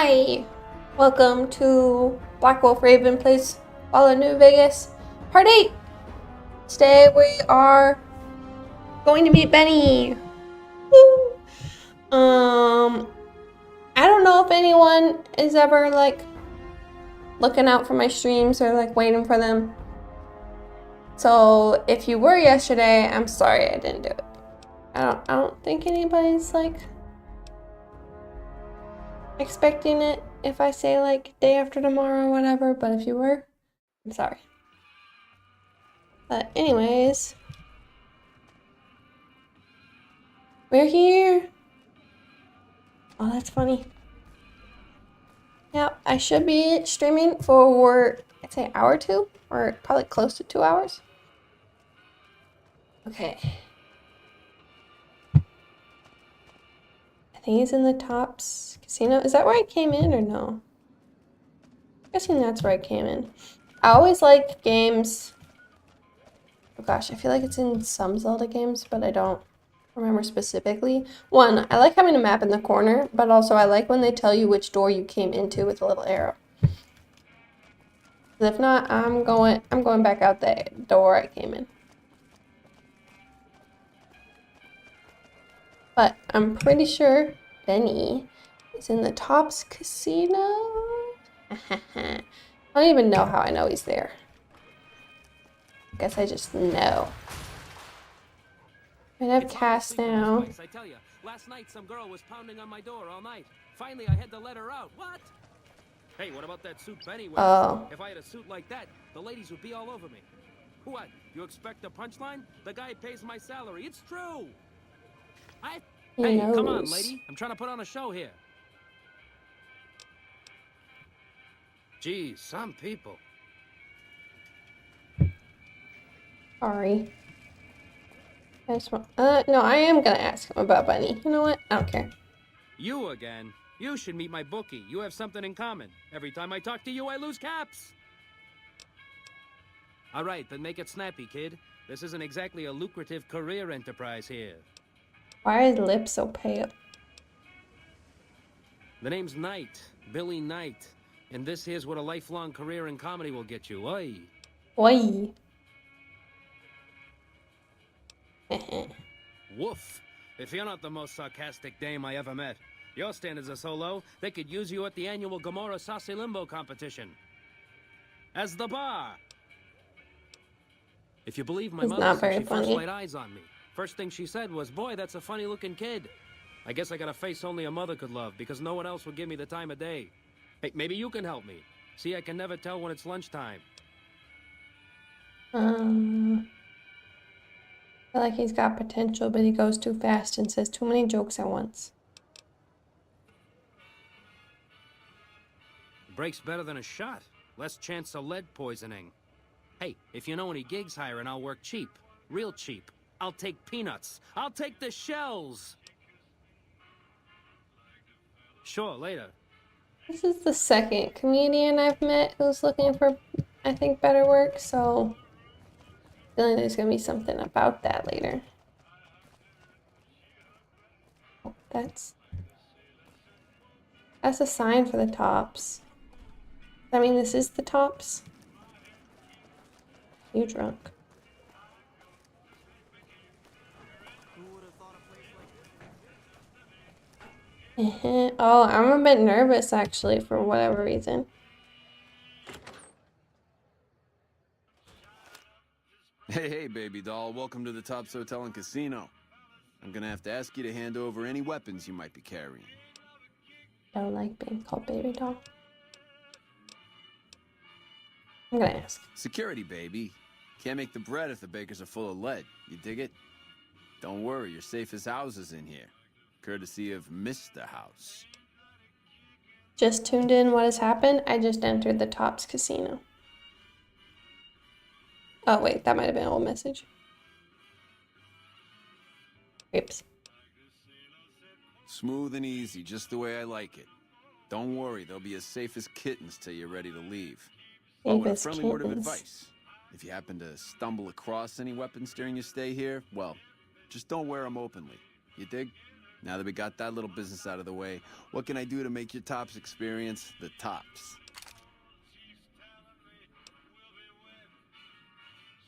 Hi, welcome to Blackwolf Raven Plays Fallout New Vegas, Part 8. Today we are going to meet Benny. Woo! I don't know if anyone is ever like looking out for my streams or like waiting for them. So if you were yesterday, I'm sorry I didn't do it. I don't think anybody's like expecting it if I say like day after tomorrow or whatever, but if you were, I'm sorry. But anyways, we're here. Oh, that's funny. Yeah, I should be streaming for, I'd say, an hour or two, or probably close to 2 hours. Okay. I think he's in the Tops Casino. Is that where I came in or no? I'm guessing that's where I came in. I always like games. Oh gosh, I feel like it's in some Zelda games, but I don't remember specifically. One, I like having a map in the corner, but also I like when they tell you which door you came into with a little arrow. If not, I'm going back out the door I came in. But I'm pretty sure Benny is in the Tops Casino. I don't even know how I know he's there. I guess I just know. I have Cass now. I tell you, last night some girl was pounding on my door all night. Finally, I had to let her out. What? Hey, what about that suit Benny wears? Oh. If I had a suit like that, the ladies would be all over me. What? You expect a punchline? The guy pays my salary. It's true. Hey, come on, lady. I'm trying to put on a show here. Geez, some people. Sorry. No, I am gonna ask him about Bunny. You know what? I don't care. You again? You should meet my bookie. You have something in common. Every time I talk to you, I lose caps. All right, then make it snappy, kid. This isn't exactly a lucrative career enterprise here. Why are his lips so pale? The name's Knight, Billy Knight. And this here's what a lifelong career in comedy will get you. Oi. Oi. Woof. If you're not the most sarcastic dame I ever met. Your standards are so low, they could use you at the annual Gomorrah Saucy Limbo competition. As the bar. If you believe my mother said she first laid eyes on me. First thing she said was, boy, that's a funny looking kid. I guess I got a face only a mother could love because no one else would give me the time of day. Hey, maybe you can help me. See, I can never tell when it's lunchtime. I feel like he's got potential, but he goes too fast and says too many jokes at once. Breaks better than a shot. Less chance of lead poisoning. Hey, if you know any gigs hiring, I'll work cheap. Real cheap. I'll take peanuts. I'll take the shells. Sure, later. This is the second comedian I've met who's looking for, I think, better work, so I feel like there's gonna be something about that later. Oh, that's a sign for the Tops. I mean, this is the Tops. You drunk? Oh, I'm a bit nervous actually for whatever reason. Hey, baby doll. Welcome to the Tops Hotel and Casino. I'm gonna have to ask you to hand over any weapons you might be carrying. I don't like being called baby doll. I'm gonna ask. Security, baby. Can't make the bread if the bakers are full of lead. You dig it? Don't worry, you're safe as houses in here. Courtesy of Mr. House. Just tuned in. What has happened? I just entered the Tops Casino. Oh, wait, that might have been an old message. Oops. Smooth and easy, just the way I like it. Don't worry, they'll be as safe as kittens till you're ready to leave. Oh, and a friendly word of advice. If you happen to stumble across any weapons during your stay here, well, just don't wear them openly. You dig? Now that we got that little business out of the way, what can I do to make your tops experience the tops?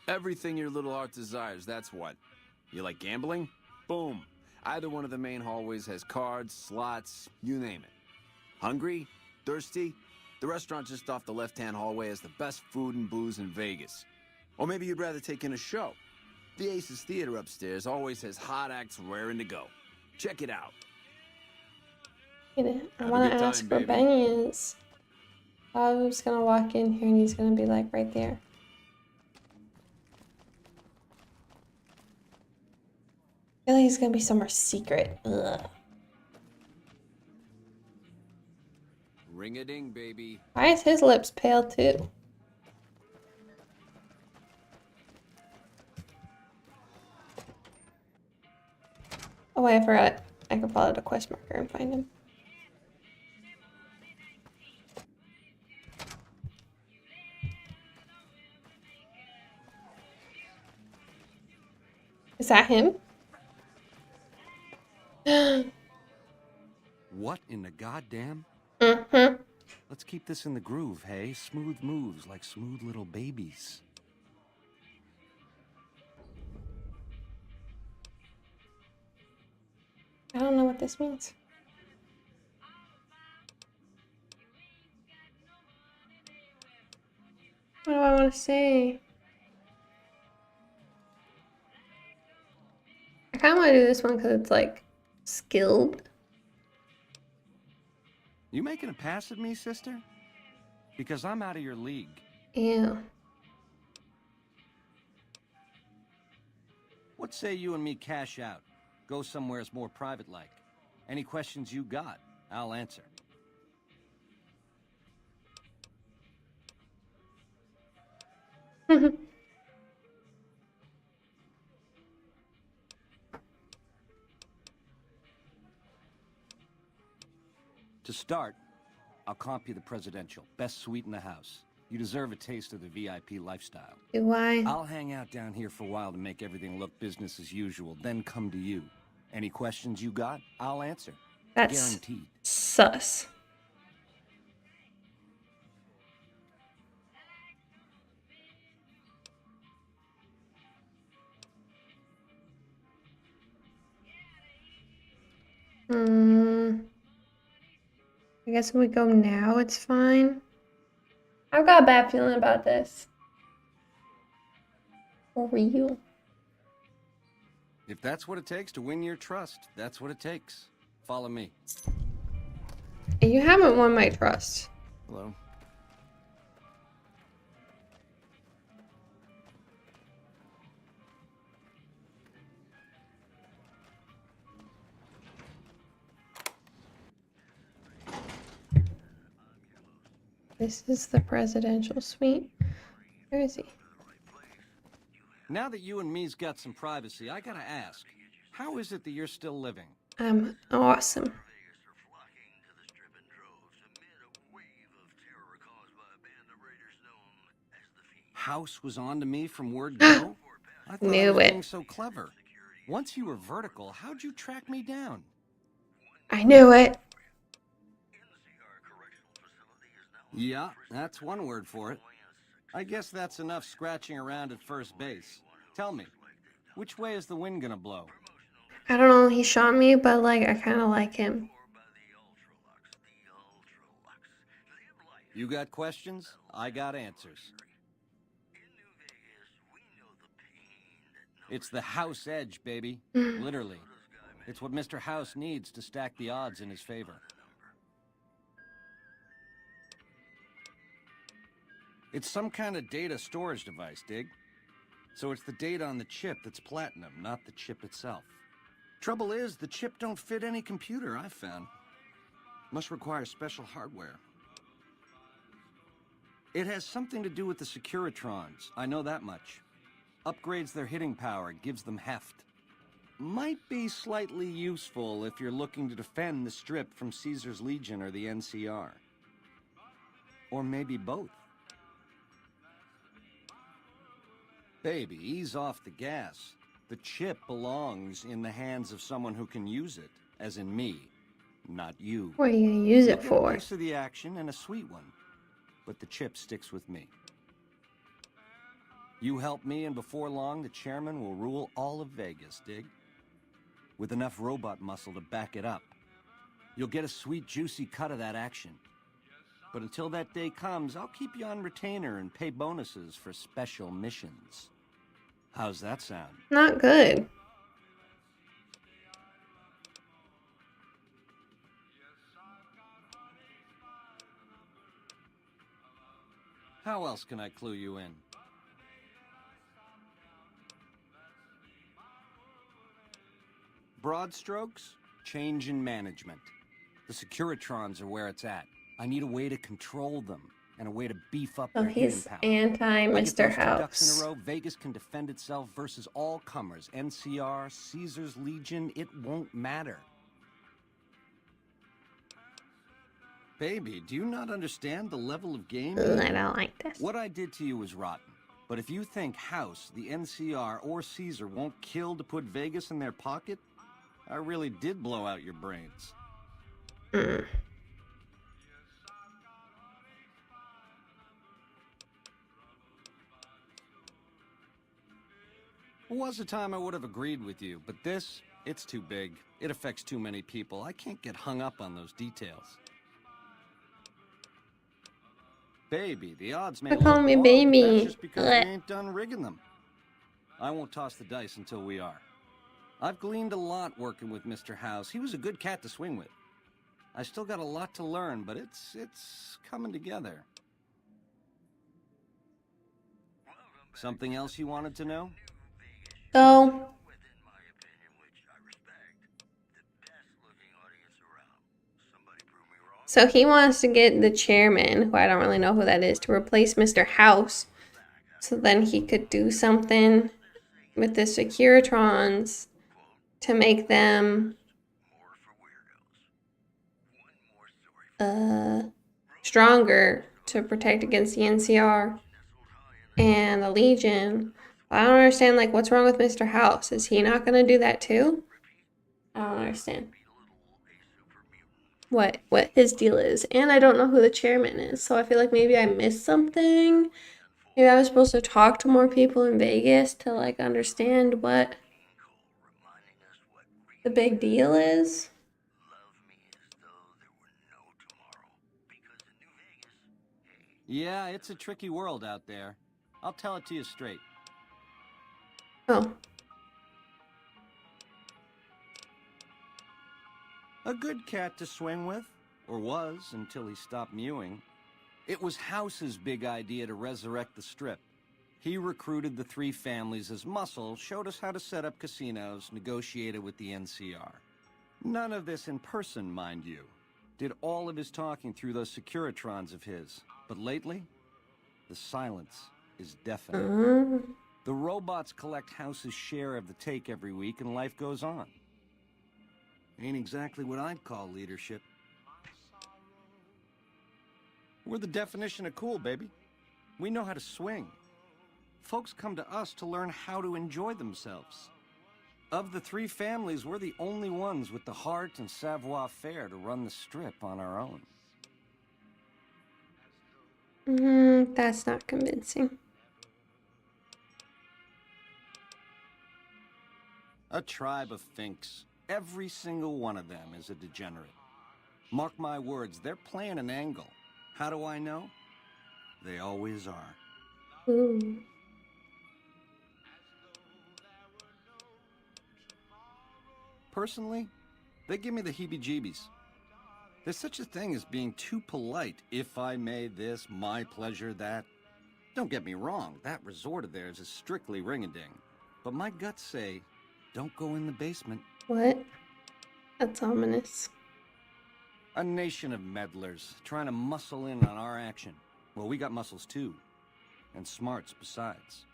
Everything your little heart desires, that's what. You like gambling? Boom. Either one of the main hallways has cards, slots, you name it. Hungry? Thirsty? The restaurant just off the left-hand hallway has the best food and booze in Vegas. Or maybe you'd rather take in a show. The Aces Theater upstairs always has hot acts raring to go. Check it out. I Have a want good to ask time, where baby. Benny is. I was gonna walk in here and he's gonna be like right there. I feel like he's gonna be somewhere secret. Ugh. Ring-a-ding, baby. Why is his lips pale too? Oh wait, I forgot. I could follow the quest marker and find him. Is that him? What in the goddamn? Mm-hmm. Let's keep this in the groove, hey? Smooth moves like smooth little babies. I don't know what this means. What do I want to say? I kind of want to do this one because it's like skilled. You making a pass at me, sister? Because I'm out of your league. Yeah. What say you and me cash out? Go somewheres more private-like. Any questions you got, I'll answer. To start, I'll comp you the presidential. Best suite in the house. You deserve a taste of the VIP lifestyle. Do I? I'll hang out down here for a while to make everything look business as usual, then come to you. Any questions you got, I'll answer. That's Guaranteed. sus. I guess if we go now, it's fine. I've got a bad feeling about this. For real. If that's what it takes to win your trust, that's what it takes. Follow me. You haven't won my trust. Hello? This is the presidential suite. Where is he? Now that you and me's got some privacy, I gotta ask, how is it that you're still living? I'm awesome. House was on to me from word go? I thought I Knew was it. being so clever. Once you were vertical, how'd you track me down? I knew it. Yeah, that's one word for it. I guess that's enough scratching around at first base. Tell me, which way is the wind gonna blow? I don't know, he shot me, but like I kind of like him. You got questions? I got answers. It's the house edge, baby. Literally. It's what Mr. House needs to stack the odds in his favor. It's some kind of data storage device, dig? So it's the data on the chip that's platinum, not the chip itself. Trouble is, the chip don't fit any computer I've found. Must require special hardware. It has something to do with the Securitrons, I know that much. Upgrades their hitting power, gives them heft. Might be slightly useful if you're looking to defend the Strip from Caesar's Legion or the NCR. Or maybe both. Baby, ease off the gas. The chip belongs in the hands of someone who can use it. as in me, not you. What are you gonna use You'll it get a for? piece of the action and a sweet one, but the chip sticks with me. You help me, and before long, the chairman will rule all of Vegas, dig? With enough robot muscle to back it up. You'll get a sweet, juicy cut of that action. But until that day comes, I'll keep you on retainer and pay bonuses for special missions. How's that sound? Not good. How else can I clue you in? Broad strokes, change in management. The Securitrons are where it's at. I need a way to control them and a way to beef up So their hitting he's power. anti I get Mr. those two ducks in House. a row, Vegas can defend itself versus all comers. NCR, Caesar's Legion, it won't matter. Baby, do you not understand the level of game? Ugh, I don't like this. What I did to you was rotten. But if you think House, the NCR, or Caesar won't kill to put Vegas in their pocket, I really did blow out your brains. Mm. There was a time I would have agreed with you, but this, it's too big. It affects too many people. I can't get hung up on those details. Baby, the odds may Quit look calling me low, but baby. that's just because Ugh. we ain't done rigging them. I won't toss the dice until we are. I've gleaned a lot working with Mr. House. He was a good cat to swing with. I still got a lot to learn, but it's coming together. Something else you wanted to know? So, so he wants to get the chairman, who I don't really know who that is, to replace Mr. House. So then he could do something with the Securitrons to make them stronger to protect against the NCR and the Legion. I don't understand, like, what's wrong with Mr. House? Is he not gonna do that too? I don't understand what his deal is. And I don't know who the chairman is, so I feel like maybe I missed something. Maybe I was supposed to talk to more people in Vegas to, like, understand what the big deal is. Yeah, it's a tricky world out there. I'll tell it to you straight. Oh. A good cat to swing with, or was until he stopped mewing. It was House's big idea to resurrect the Strip. He recruited the three families as muscle, showed us how to set up casinos, negotiated with the NCR. None of this in person, mind you. Did all of his talking through those Securitrons of his. But lately, the silence is deafening. The robots collect House's share of the take every week, and life goes on. Ain't exactly what I'd call leadership. We're the definition of cool, baby. We know how to swing. Folks come to us to learn how to enjoy themselves. Of the three families, we're the only ones with the heart and savoir-faire to run the Strip on our own. That's not convincing. A tribe of finks. Every single one of them is a degenerate. Mark my words, they're playing an angle. How do I know? They always are. Ooh. Personally, they give me the heebie-jeebies. There's such a thing as being too polite. If I may this, my pleasure that. Don't get me wrong, that resort of theirs is strictly ring-a-ding. But my guts say, don't go in the basement. What? That's ominous. A nation of meddlers trying to muscle in on our action. Well, we got muscles too. And smarts besides.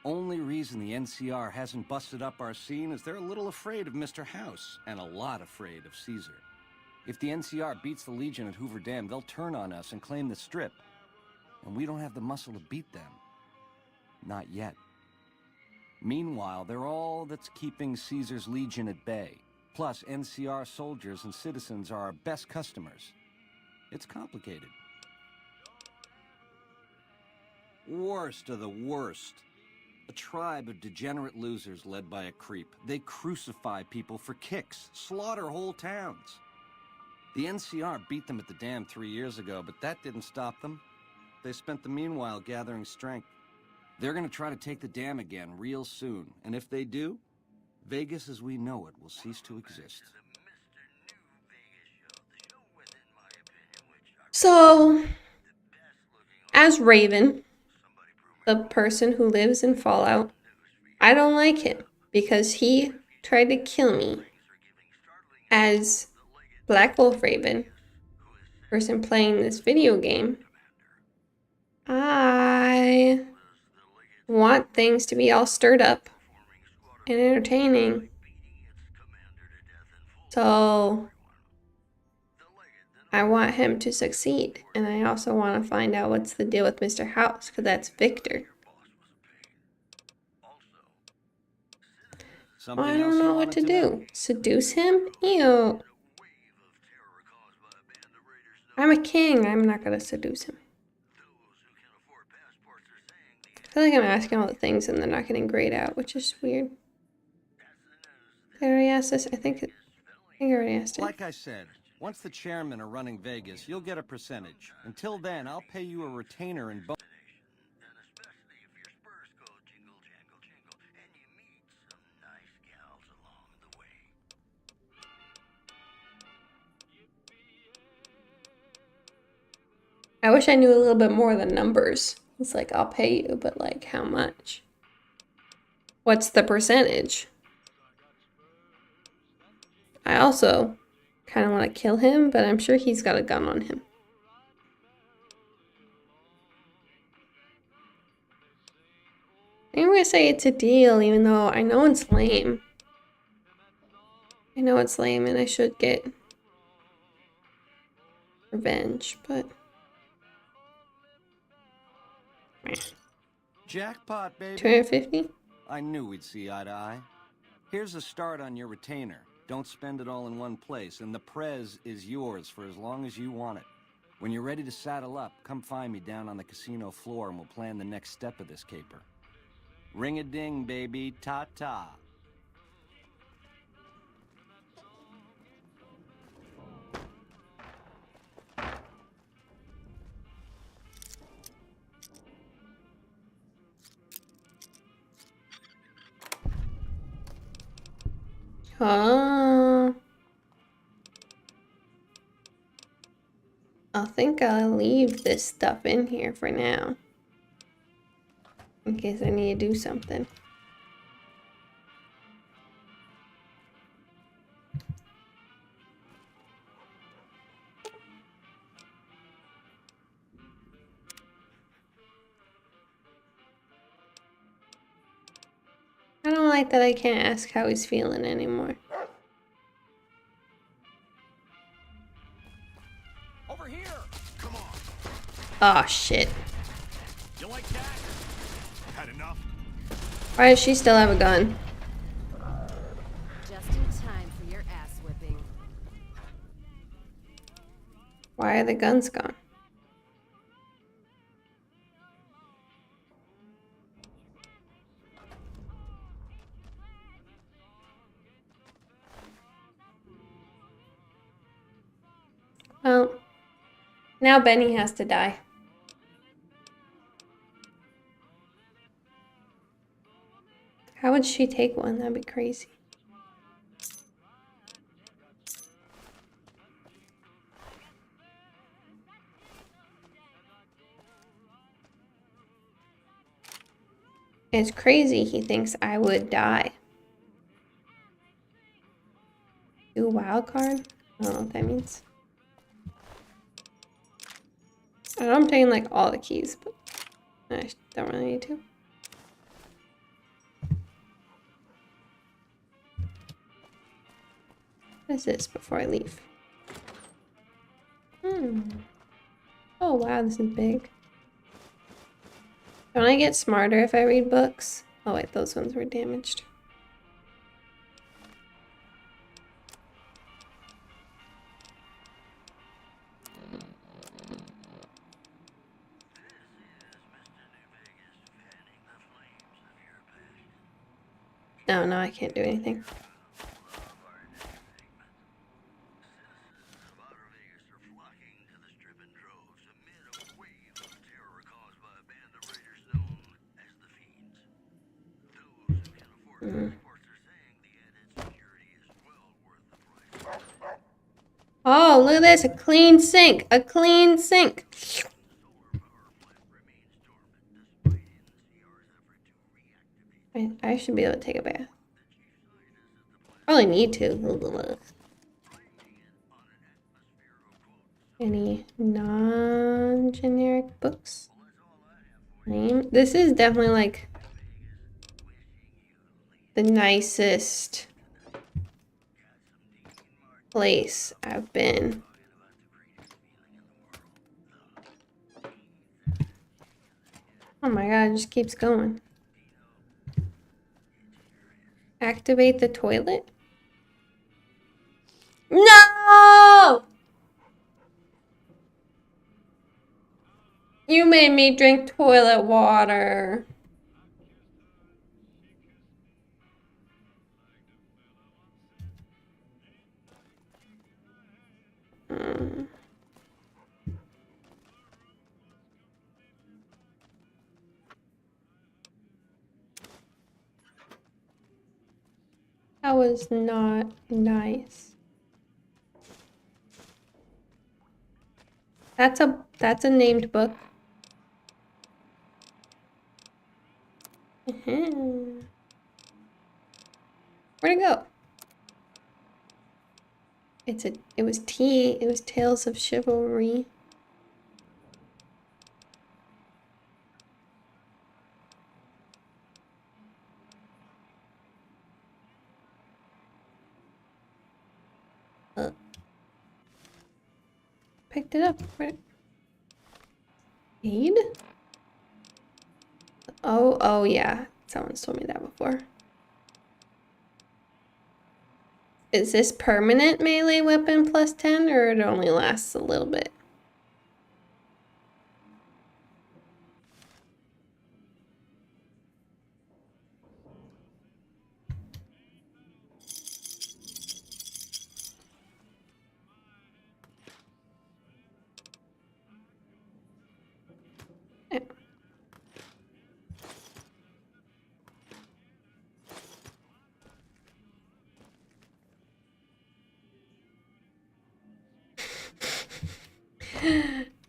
Only reason the NCR hasn't busted up our scene is they're a little afraid of Mr. House, and a lot afraid of Caesar. If the NCR beats the Legion at Hoover Dam, they'll turn on us and claim the Strip. And we don't have the muscle to beat them. Not yet. Meanwhile, they're all that's keeping Caesar's Legion at bay. Plus, NCR soldiers and citizens are our best customers. It's complicated. Worst of the worst. A tribe of degenerate losers led by a creep. They crucify people for kicks, slaughter whole towns. The NCR beat them at the dam 3 years ago, but that didn't stop them. They spent the meanwhile gathering strength. They're gonna try to take the dam again real soon, and if they do, Vegas as we know it will cease to exist. So, as Raven, the person who lives in Fallout, I don't like him because he tried to kill me. As Blackwolf Raven, person playing this video game, I want things to be all stirred up and entertaining. So I want him to succeed, and I also want to find out what's the deal with Mr. House, because that's Victor. Something I don't else know you what wanted to do. Seduce him? Ew. I'm a king. I'm not going to seduce him. I feel like I'm asking all the things and they're not getting grayed out, which is weird. Did I already ask this? I think I already asked it. Like I said, once the chairmen are running Vegas, you'll get a percentage. Until then, I'll pay you a retainer in bonus. I wish I knew a little bit more of the numbers. It's like, I'll pay you, but like, how much? What's the percentage? I also kind of want to kill him, but I'm sure he's got a gun on him. I'm gonna say it's a deal, even though I know it's lame. I know it's lame and I should get revenge, but... Jackpot, baby. 250? I knew we'd see eye to eye. Here's a start on your retainer. Don't spend it all in one place, and the prez is yours for as long as you want it. When you're ready to saddle up, come find me down on the casino floor and we'll plan the next step of this caper. Ring-a-ding, baby. Ta-ta. Oh. I think I'll leave this stuff in here for now. In case I need to do something. I don't like that I can't ask how he's feeling anymore. Over here! Come on! Oh shit. You like that? Had enough? Why does she still have a gun? Just in time for your ass whipping. Why are the guns gone? Well, now Benny has to die. How would she take one? That'd be crazy. It's crazy he thinks I would die. Do a wild card? I don't know what that means. I know I'm taking like all the keys, but I don't really need to. What is this before I leave? Oh wow, this is big. Don't I get smarter if I read books? Oh wait, those ones were damaged. Oh, no, I can't do anything. Oh, look at this. A clean sink. A clean sink. I should be able to take a bath. Probably need to. Any non-generic books? Name? This is definitely like the nicest place I've been. Oh my god, it just keeps going. Activate the toilet? No! You made me drink toilet water. That was not nice. That's a named book. Where'd it go? It was Tales of Chivalry. Picked it up. Where? Aid? Oh yeah. Someone's told me that before. Is this permanent melee weapon plus 10 or it only lasts a little bit?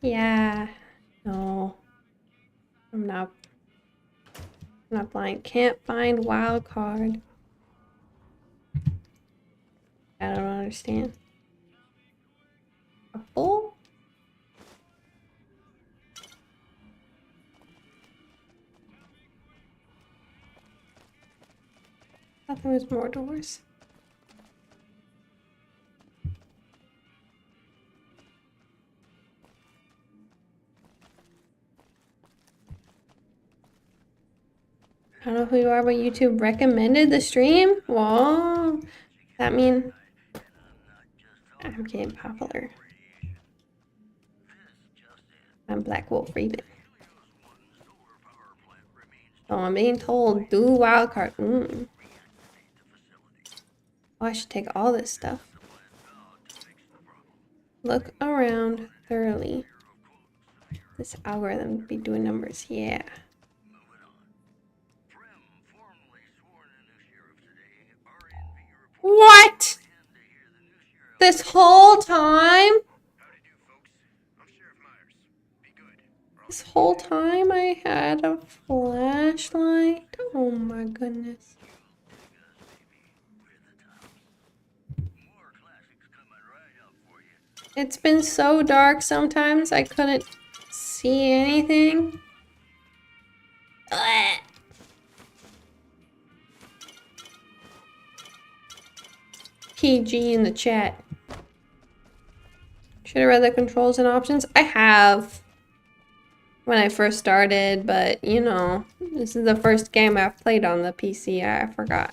Yeah. No. I'm not blind. Can't find wild card. I don't understand. Apple? I thought there was more doors. I don't know who you are, but YouTube recommended the stream? Whoa. That mean I'm getting popular. I'm Blackwolf Raven. Oh, I'm being told do wildcard. Oh, I should take all this stuff. Look around thoroughly. This algorithm be doing numbers. Yeah. What? This whole time? This whole time I had a flashlight? Oh my goodness. It's been so dark sometimes I couldn't see anything. Ugh. PG in the chat. Should have read the controls and options. I have when I first started, but you know, this is the first game I've played on the PC. I forgot.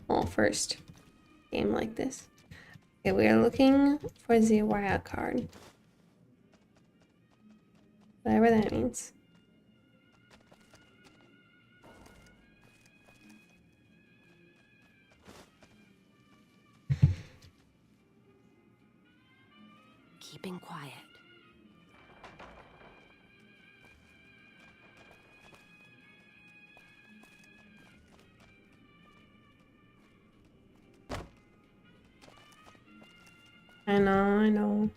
Well, first game like this. Okay, we are looking for the wild card. Whatever that means. keeping quiet. I know, I know.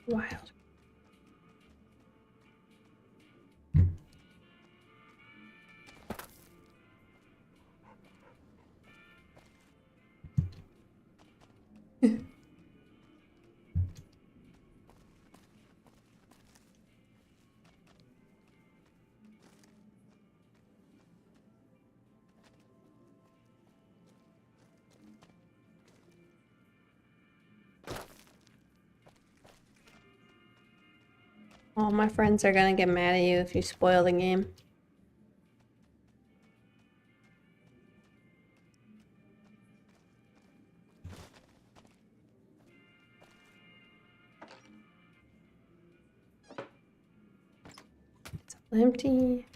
Wild. All my friends are gonna get mad at you if you spoil the game. It's empty.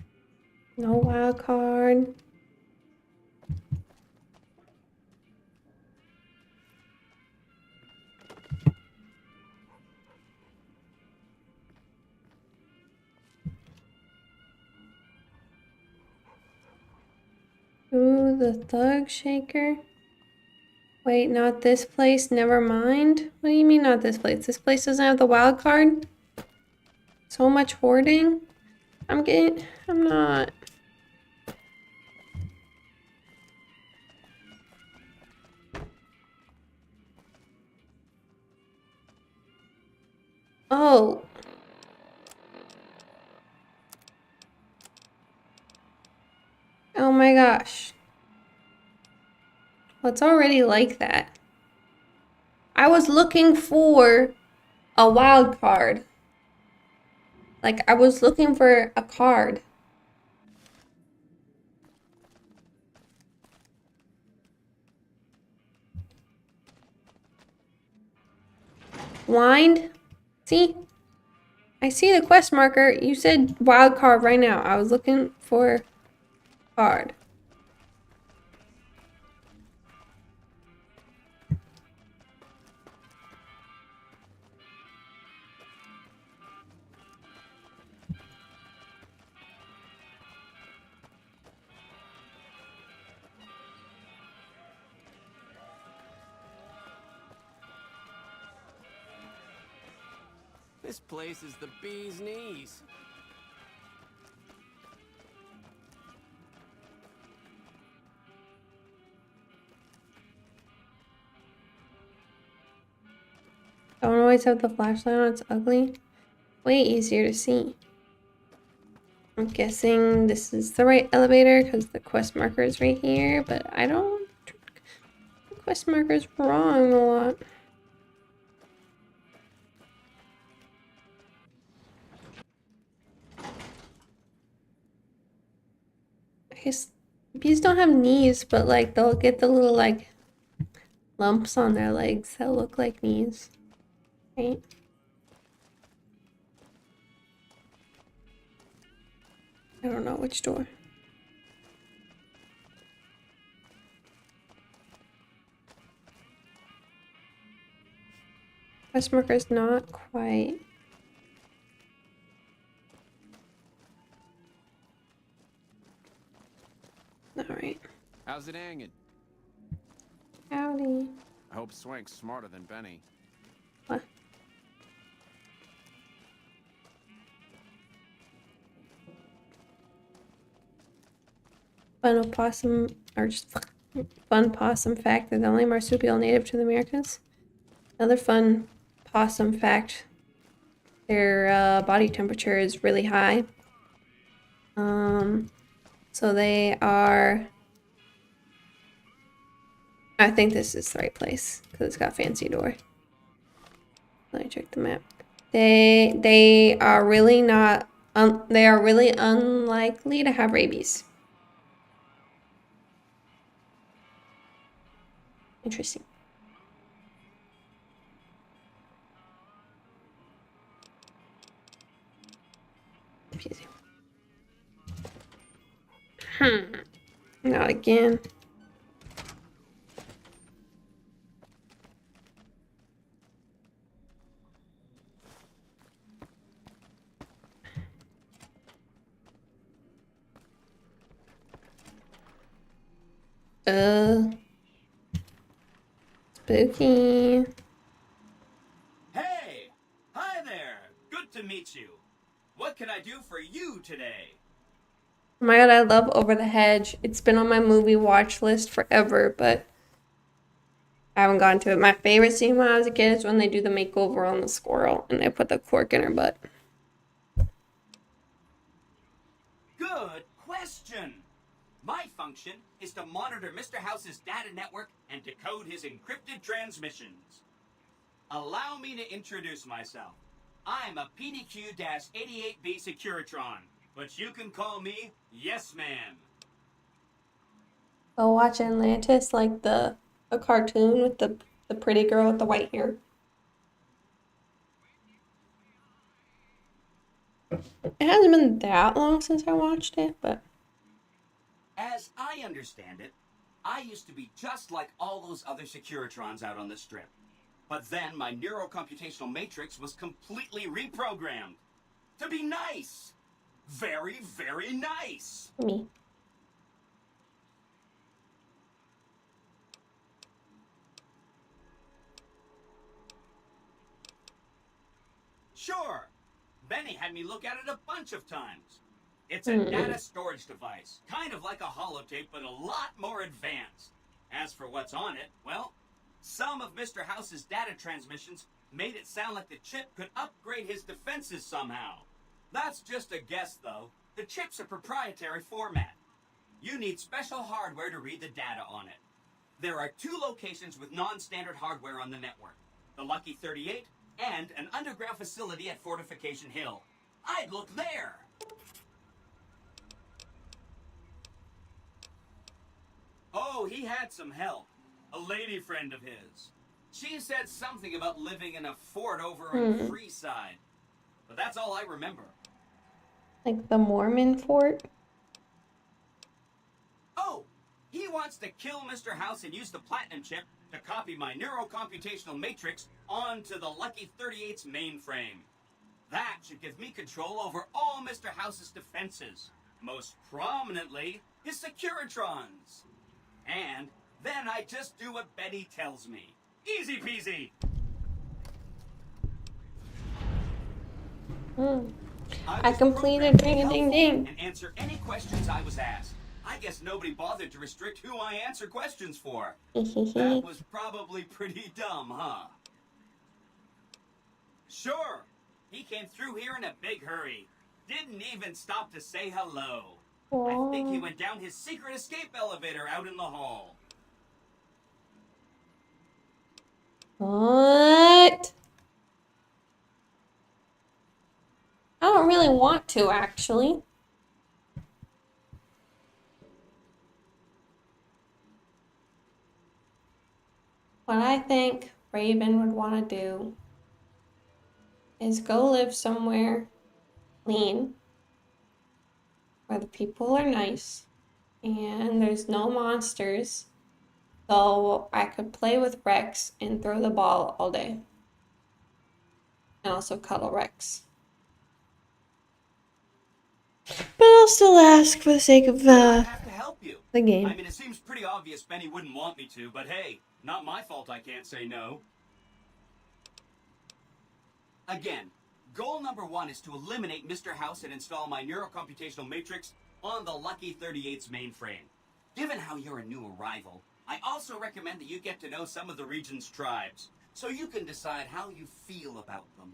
No wild card. Ooh, the thug shaker. Wait, not this place, never mind. What do you mean not this place? This place doesn't have the wild card? So much hoarding? I'm not. Oh. Oh my gosh. Well, it's already like that. I was looking for a wild card. Like, I was looking for a card. Blind? See? I see the quest marker. You said wild card right now. I was looking for card. This place is the bee's knees. Don't always have the flashlight on. It's ugly. Way easier to see. I'm guessing this is the right elevator because the quest marker is right here, but I don't... The quest marker is wrong a lot. I guess bees don't have knees, but like they'll get the little like lumps on their legs that look like knees, right? I don't know which door. Quest marker is not quite. All right. How's it hanging? Howdy. I hope Swank's smarter than Benny. What? Fun opossum, or just fun possum fact: they're the only marsupial native to the Americas. Another fun possum fact: their body temperature is really high. So they are. I think this is the right place because it's got a fancy door. Let me check the map. They are really not. They are really unlikely to have rabies. Interesting. peasy. Not again. Spooky. Hey! Hi there! Good to meet you. What can I do for you today? Oh my god, I love Over the Hedge. It's been on my movie watch list forever, but I haven't gotten to it. My favorite scene when I was a kid is when they do the makeover on the squirrel and they put the cork in her butt. Good question! My function is to monitor Mr. House's data network and decode his encrypted transmissions. Allow me to introduce myself. I'm a PDQ-88B Securitron, but you can call me Yes Man. Go watch Atlantis, like the cartoon with the pretty girl with the white hair. It hasn't been that long since I watched it, but As I understand it, I used to be just like all those other Securitrons out on the strip. But then my neurocomputational matrix was completely reprogrammed. To be nice! Very, very nice! me. Sure. Benny had me look at it a bunch of times. It's a data storage device, kind of like a holotape, but a lot more advanced. As for what's on it, well, some of Mr. House's data transmissions made it sound like the chip could upgrade his defenses somehow. That's just a guess, though. The chip's a proprietary format. You need special hardware to read the data on it. There are 2 locations with non-standard hardware on the network. The Lucky 38 and an underground facility at Fortification Hill. I'd look there! Oh, he had some help. A lady friend of his. She said something about living in a fort over on Freeside. But that's all I remember. Like the Mormon fort? Oh! He wants to kill Mr. House and use the platinum chip to copy my neurocomputational matrix onto the Lucky 38's mainframe. That should give me control over all Mr. House's defenses. Most prominently, his Securitrons. And then I just do what Betty tells me. Easy peasy! I completed ding a ding ding. And answer any questions I was asked. I guess nobody bothered to restrict who I answer questions for. That was probably pretty dumb, huh? Sure. He came through here in a big hurry. Didn't even stop to say hello. I think he went down his secret escape elevator out in the hall. What? I don't really want to, actually. What I think Raven would want to do is go live somewhere clean, where the people are nice, and there's no monsters, so I could play with Rex and throw the ball all day. And also cuddle Rex. But I'll still ask for the sake of I have to help you. the game. I mean, it seems pretty obvious Benny wouldn't want me to, but hey, not my fault I can't say no. Again, goal number 1 is to eliminate Mr. House and install my neurocomputational matrix on the Lucky 38's mainframe. Given how you're a new arrival, I also recommend that you get to know some of the region's tribes, so you can decide how you feel about them.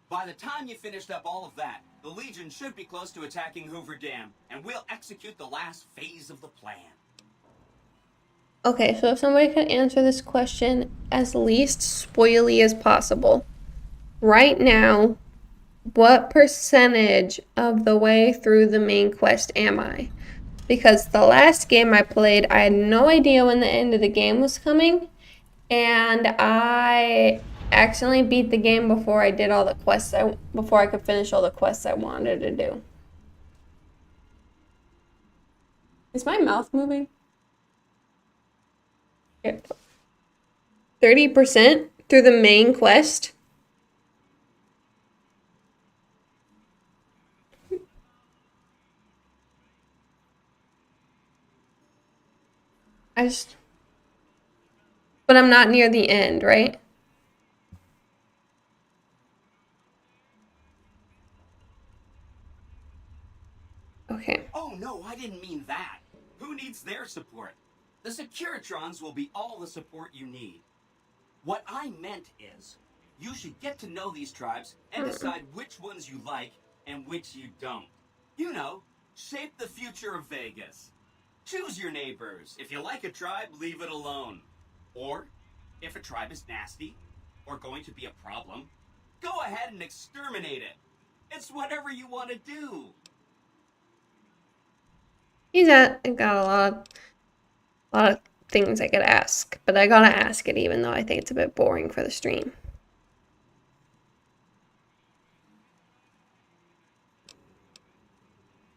By the time you finished up all of that, the Legion should be close to attacking Hoover Dam, and we'll execute the last phase of the plan. Okay, so if somebody could answer this question as least spoily as possible. Right now, what percentage of the way through the main quest am I? Because the last game I played, I had no idea when the end of the game was coming, and I accidentally beat the game before I did all the quests before I could finish all the quests I wanted to do. Is my mouth moving? 30% through the main quest? But I'm not near the end, right? Okay. Oh, no, I didn't mean that. Who needs their support? The Securitrons will be all the support you need. What I meant is, you should get to know these tribes and decide which ones you like and which you don't. You know, shape the future of Vegas. Choose your neighbors. If you like a tribe, leave it alone. Or, if a tribe is nasty or going to be a problem, go ahead and exterminate it. It's whatever you want to do. Got a lot of things I could ask, but I gotta ask it even though I think it's a bit boring for the stream.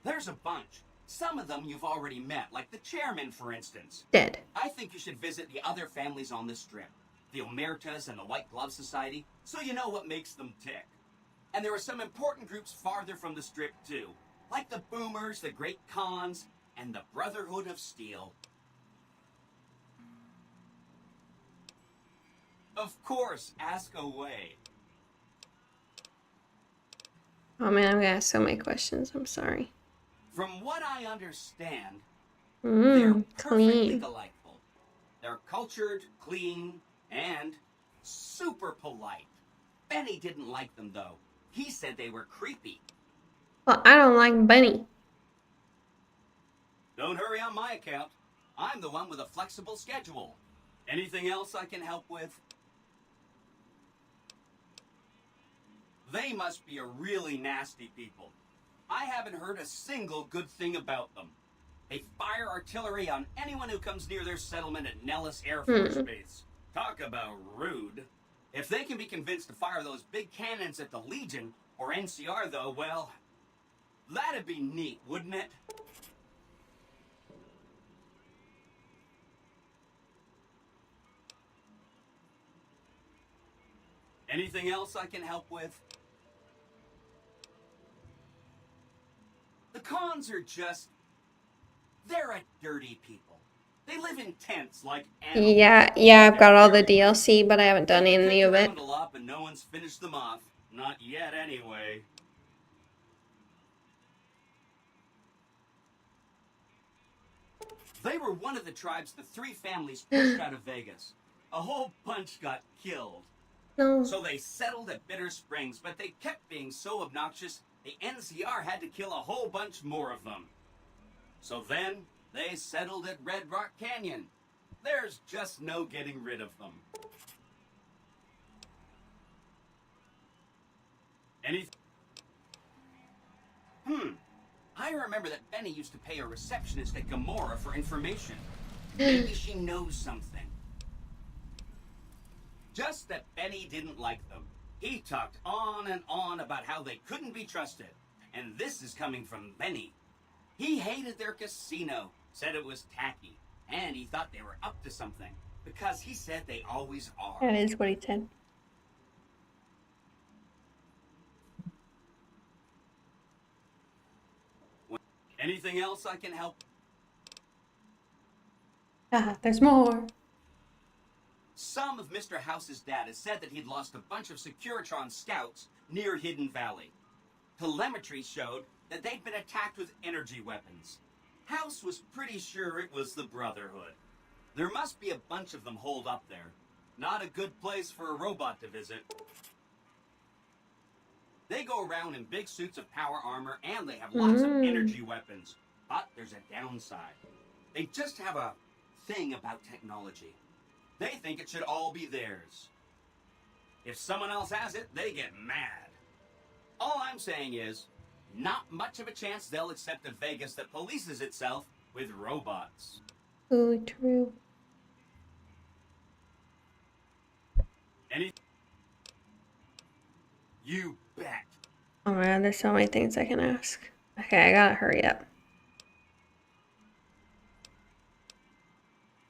There's a bunch. Some of them you've already met, like the chairman, for instance. Dead. I think you should visit the other families on this strip, the Omertas and the White Glove Society, so you know what makes them tick. And there are some important groups farther from the strip, too, like the Boomers, the Great Khans, and the Brotherhood of Steel. Of course, ask away. Oh man, I'm gonna ask so many questions. I'm sorry. From what I understand, they're perfectly Clean. delightful. They're cultured, clean, and super polite. Benny didn't like them, though. He said they were creepy. Well, I don't like Bunny. Don't hurry on my account. I'm the one with a flexible schedule. Anything else I can help with? They must be a really nasty people. I haven't heard a single good thing about them. They fire artillery on anyone who comes near their settlement at Nellis Air Force Base. Talk about rude. If they can be convinced to fire those big cannons at the Legion or NCR, though, well, that'd be neat, wouldn't it? Anything else I can help with? The Khans are just... they're a dirty people. They live in tents like animals. Yeah, I've got all the DLC, but I haven't done any of it. A lot, but no one's finished them off. Not yet, anyway. They were one of the tribes the three families pushed out of Vegas. A whole bunch got killed. No. So they settled at Bitter Springs, but they kept being so obnoxious, the NCR had to kill a whole bunch more of them. So then, they settled at Red Rock Canyon. There's just no getting rid of them. Anything? I remember that Benny used to pay a receptionist at Gamora for information. Maybe she knows something. Just that Benny didn't like them. He talked on and on about how they couldn't be trusted. And this is coming from Benny. He hated their casino, said it was tacky, and he thought they were up to something, because he said they always are. That is what he said. Anything else I can help? There's more. Some of Mr. House's data said that he'd lost a bunch of Securitron scouts near Hidden Valley. Telemetry showed that they'd been attacked with energy weapons. House was pretty sure it was the Brotherhood. There must be a bunch of them holed up there. Not a good place for a robot to visit. They go around in big suits of power armor and they have lots of energy weapons. But there's a downside. They just have a thing about technology. They think it should all be theirs. If someone else has it, they get mad. All I'm saying is, not much of a chance they'll accept a Vegas that polices itself with robots. Ooh, true. You bet. Oh man, there's so many things I can ask. Okay, I gotta hurry up.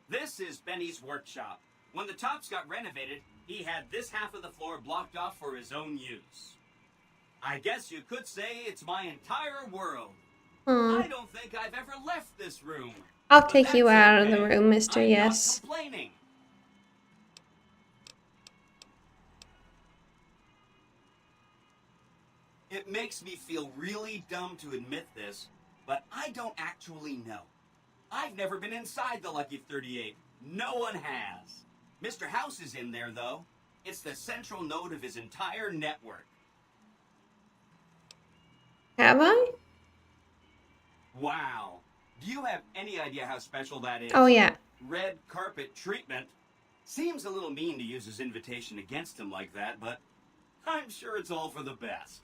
This is Benny's workshop. When the tops got renovated, he had this half of the floor blocked off for his own use. I guess you could say it's my entire world. Hmm. I don't think I've ever left this room. I'll But take you that's out of okay. the room, Mr. I'm Yes. not complaining. It makes me feel really dumb to admit this, but I don't actually know. I've never been inside the Lucky 38. No one has. Mr. House is in there, though. It's the central node of his entire network. Have I? Wow. Do you have any idea how special that is? Oh, yeah. Red carpet treatment. Seems a little mean to use his invitation against him like that, but I'm sure it's all for the best.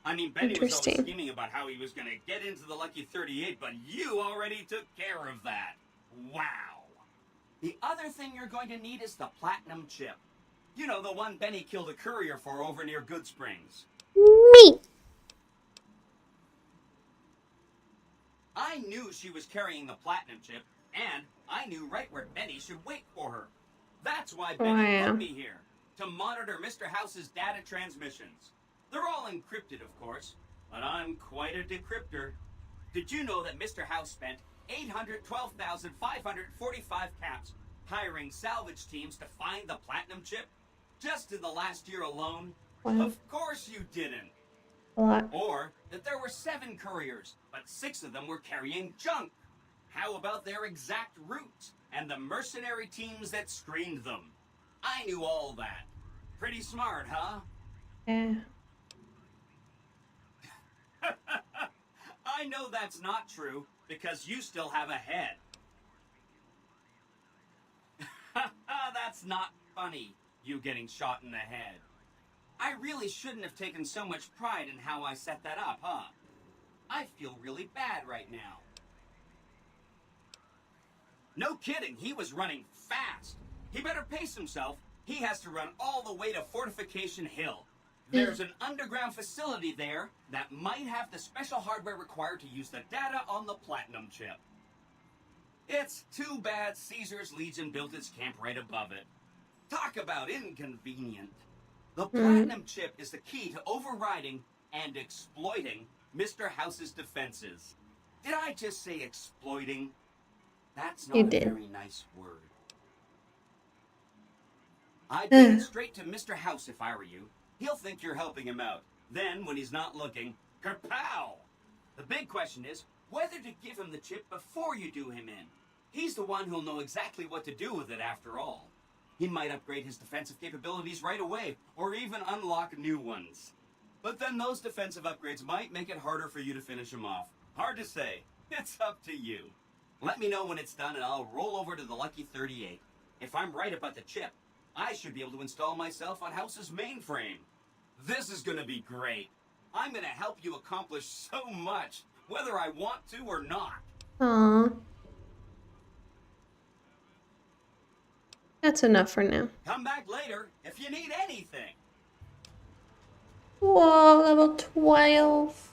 I mean, Benny was always Interesting. scheming about how he was going to get into the Lucky 38, but you already took care of that. Wow. The other thing you're going to need is the platinum chip. You know, the one Benny killed a courier for over near Good Springs. Me. I knew she was carrying the platinum chip, and I knew right where Benny should wait for her. That's why Benny Wow. put me here, to monitor Mr. House's data transmissions. They're all encrypted, of course, but I'm quite a decryptor. Did you know that Mr. House spent 812,545 caps hiring salvage teams to find the platinum chip? Just in the last year alone? Wow. Of course you didn't. A lot. Or that there were 7 couriers, but 6 of them were carrying junk. How about their exact routes and the mercenary teams that screened them? I knew all that. Pretty smart, huh? Yeah. I know that's not true because you still have a head. That's not funny, you getting shot in the head. I really shouldn't have taken so much pride in how I set that up, huh? I feel really bad right now. No kidding, he was running fast. He better pace himself. He has to run all the way to Fortification Hill. There's an underground facility there that might have the special hardware required to use the data on the platinum chip. It's too bad Caesar's Legion built its camp right above it. Talk about inconvenient. The platinum chip is the key to overriding and exploiting Mr. House's defenses. Did I just say exploiting? That's not You a did. very nice word. I'd take it straight to Mr. House if I were you. He'll think you're helping him out. Then, when he's not looking, kerpow! The big question is whether to give him the chip before you do him in. He's the one who'll know exactly what to do with it after all. He might upgrade his defensive capabilities right away, or even unlock new ones. But then those defensive upgrades might make it harder for you to finish him off. Hard to say. It's up to you. Let me know when it's done and I'll roll over to the Lucky 38. If I'm right about the chip, I should be able to install myself on House's mainframe. This is gonna be great. I'm gonna help you accomplish so much, whether I want to or not. Aww. That's enough for now. Come back later if you need anything. Whoa, level 12.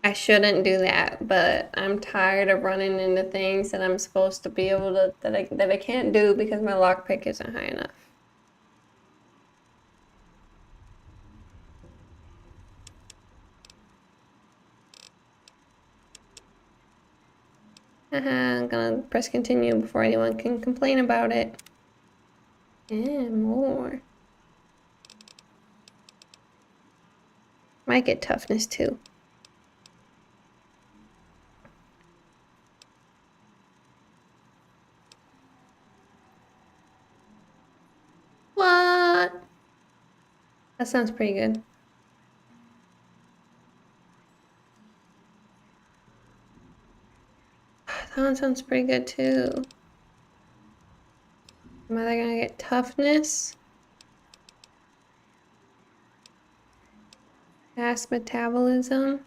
I shouldn't do that, but I'm tired of running into things that I'm supposed to be able to, that I can't do because my lockpick isn't high enough. I'm gonna press continue before anyone can complain about it. And more. Might get toughness too. What? That sounds pretty good. That one sounds pretty good too. Am I gonna get toughness? Fast metabolism?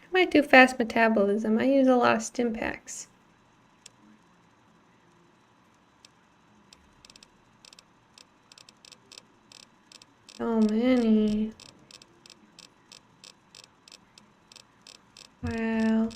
I might do fast metabolism. I use a lot of stim packs. so many. Wow.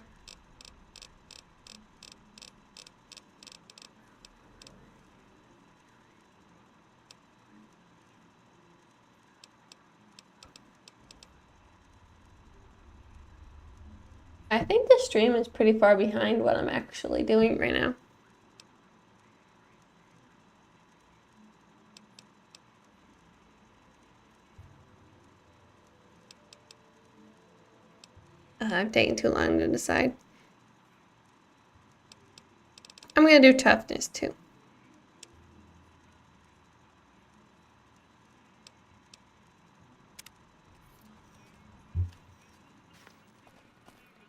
I think the stream is pretty far behind what I'm actually doing right now. I'm taking too long to decide. I'm gonna do toughness too.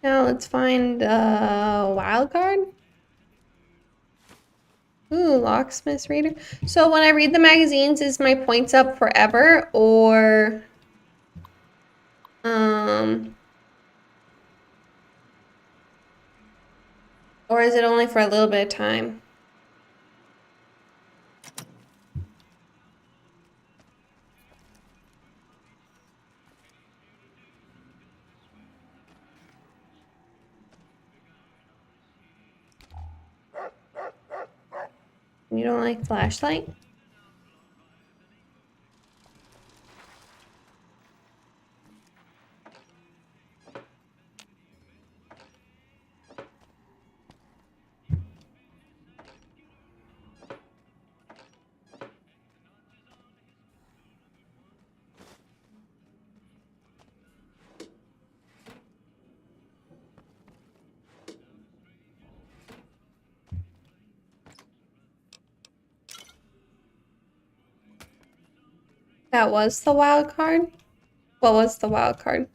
Now let's find a wild card. Ooh, locksmith reader. So when I read the magazines, is my points up forever or or is it only for a little bit of time? You don't like flashlight? That was the wild card? What was the wild card?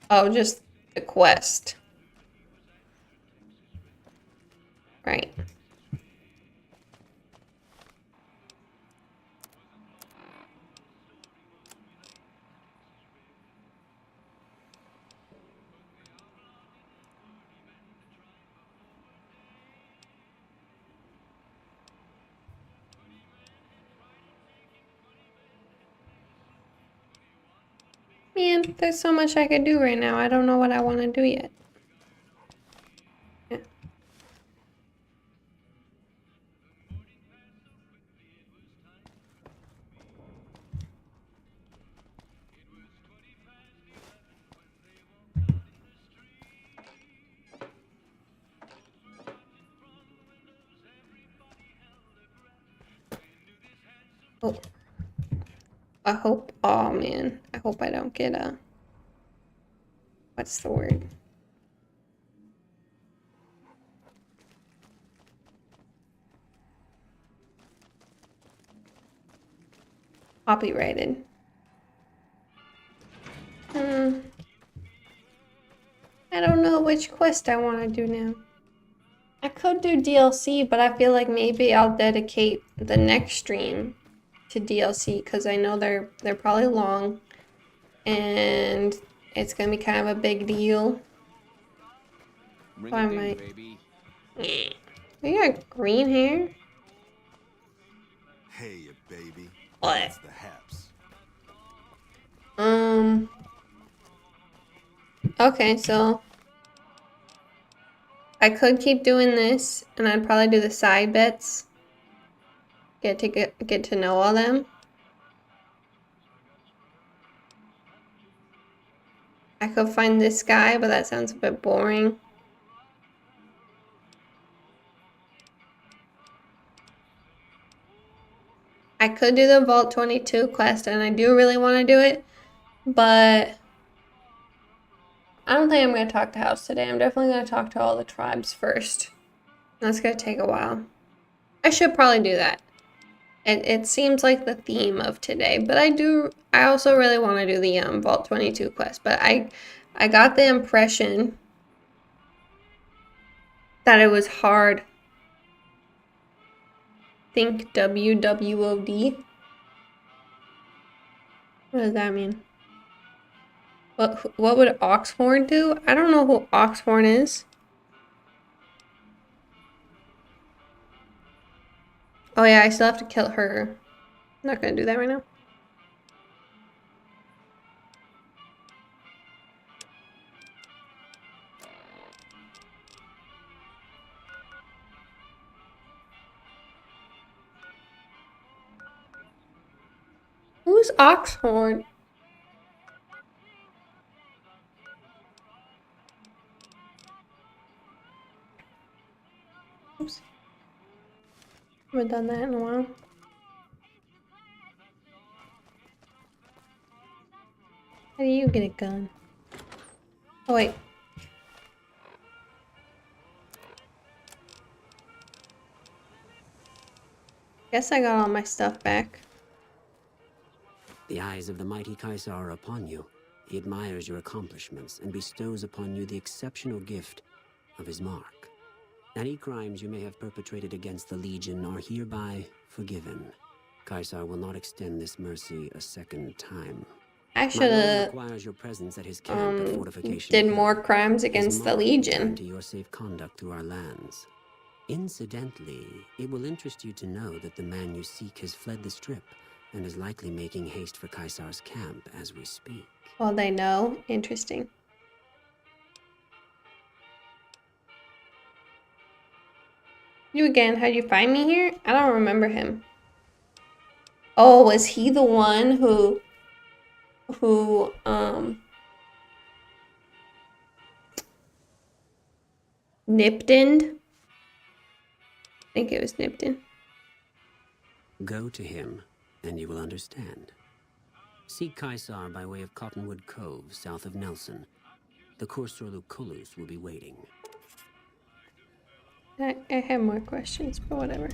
Oh, just the quest. Right. Man, there's so much I could do right now. I don't know what I want to do yet. Yeah. Oh. I hope, oh man, I hope I don't get a, what's the word? Copyrighted. I don't know which quest I want to do now. I could do DLC, but I feel like maybe I'll dedicate the next stream to DLC because I know they're probably long and it's gonna be kind of a big deal. Ring So I a ding, might. baby. You got green hair? Hey, baby. What? That's the haps. Okay, so I could keep doing this and I'd probably do the side bets. Get to know all them. I could find this guy, but that sounds a bit boring. I could do the Vault 22 quest, and I do really want to do it, but I don't think I'm going to talk to House today. I'm definitely going to talk to all the tribes first. That's going to take a while. I should probably do that. It seems like the theme of today, but I also really want to do the Vault 22 quest, but I got the impression that it was hard. Think WWOD. What does that mean? What would Oxhorn do? I don't know who Oxhorn is. Oh yeah, I still have to kill her. I'm not gonna do that right now. Who's Oxhorn? Oops. Haven't done that in a while. How do you get a gun? Oh wait. Guess I got all my stuff back. The eyes of the mighty Caesar are upon you. He admires your accomplishments and bestows upon you the exceptional gift of his mark. Any crimes you may have perpetrated against the Legion are hereby forgiven. Caesar will not extend this mercy a second time. I My should lord have requires your presence at his camp at Fortification did Hill. more crimes His against the mark will Legion. guarantee your safe conduct through our lands. Incidentally, it will interest you to know that the man you seek has fled the Strip and is likely making haste for Caesar's camp as we speak. Well, they know. Interesting. You again, how'd you find me here? I don't remember him. Oh, was he the one who Nipton? I think it was Nipton. Go to him, and you will understand. Seek Caesar by way of Cottonwood Cove, south of Nelson. The Cursor Lucullus will be waiting. I have more questions, but whatever.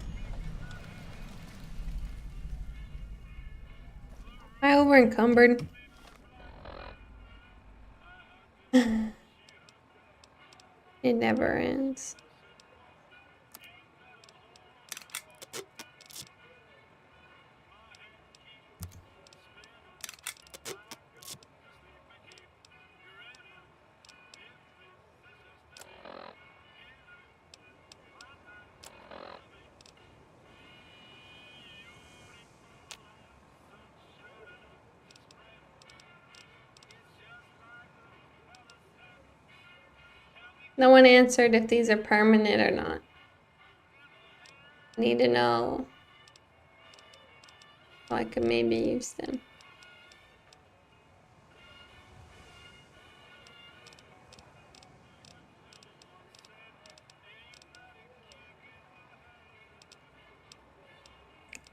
Am I over encumbered? It never ends. No one answered if these are permanent or not. Need to know how I could maybe use them.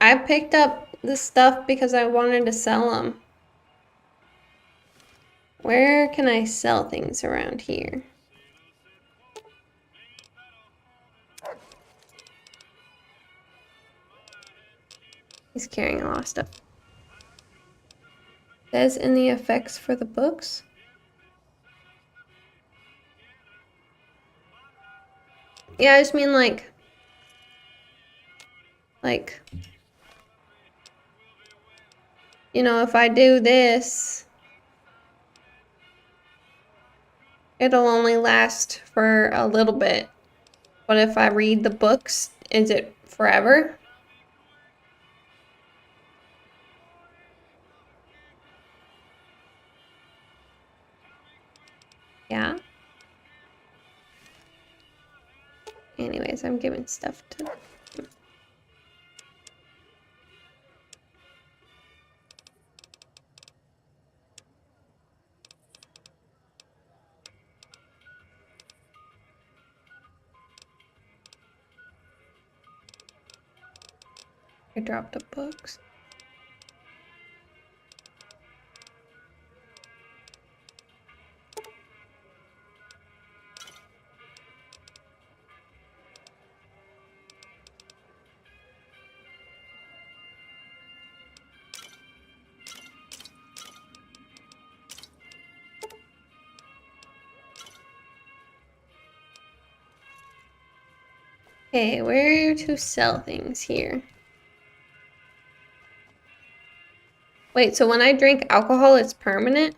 I picked up the stuff because I wanted to sell them. Where can I sell things around here? He's carrying a lot of stuff. Says in the effects for the books. Yeah, I just mean like, you know, if I do this, it'll only last for a little bit. But if I read the books, is it forever? Yeah. Anyways, I'm giving stuff to... I dropped the books. Okay, where to sell things here? Wait, so when I drink alcohol, it's permanent?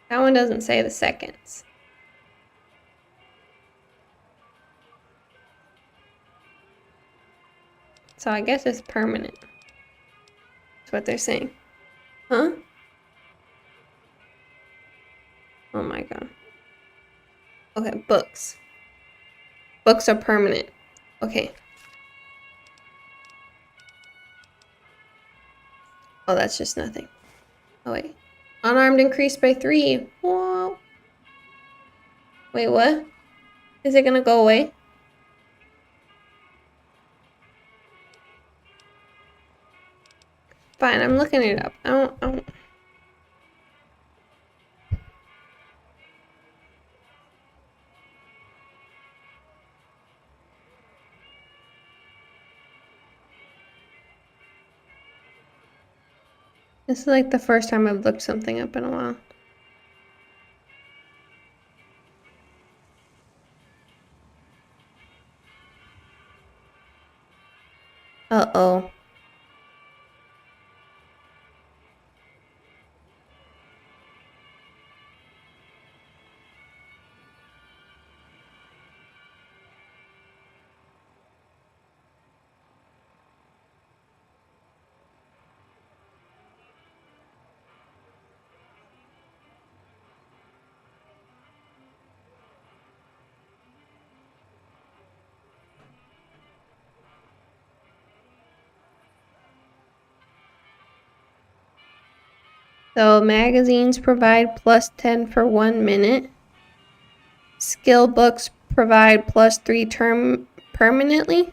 That one doesn't say the seconds. So I guess it's permanent. That's what they're saying. Huh? Oh my god. Okay, books. Books are permanent. Okay. Oh, that's just nothing. Oh, wait. Unarmed increased by 3. Whoa. Wait, what? Is it gonna go away? Fine, I'm looking it up. I don't. This is like the first time I've looked something up in a while. Uh-oh. So magazines provide plus 10 for 1 minute. Skill books provide plus 3 term permanently.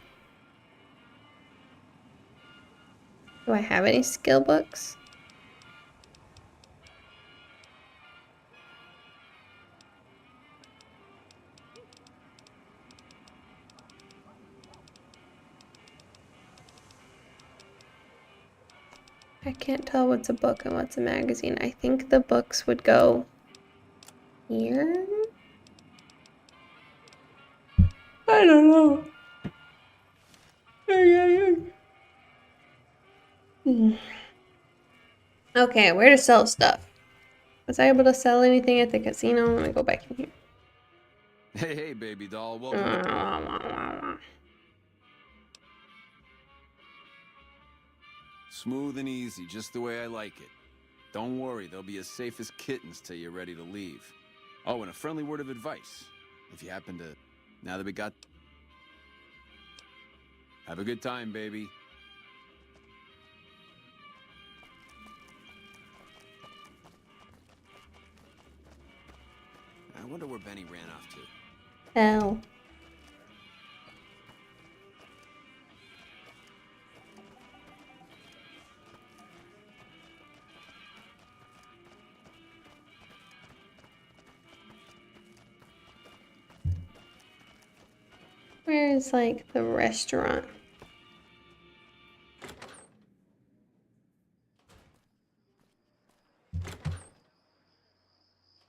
Do I have any skill books? I can't tell what's a book and what's a magazine. I think the books would go here. I don't know. Okay, where to sell stuff? Was I able to sell anything at the casino? I'm gonna go back in here. Hey, baby doll. Welcome to... Smooth and easy, just the way I like it. Don't worry, they'll be as safe as kittens till you're ready to leave. Oh, and a friendly word of advice. If you happen to... Now that we got... Have a good time, baby. I wonder where Benny ran off to. Hell. Where's like the restaurant?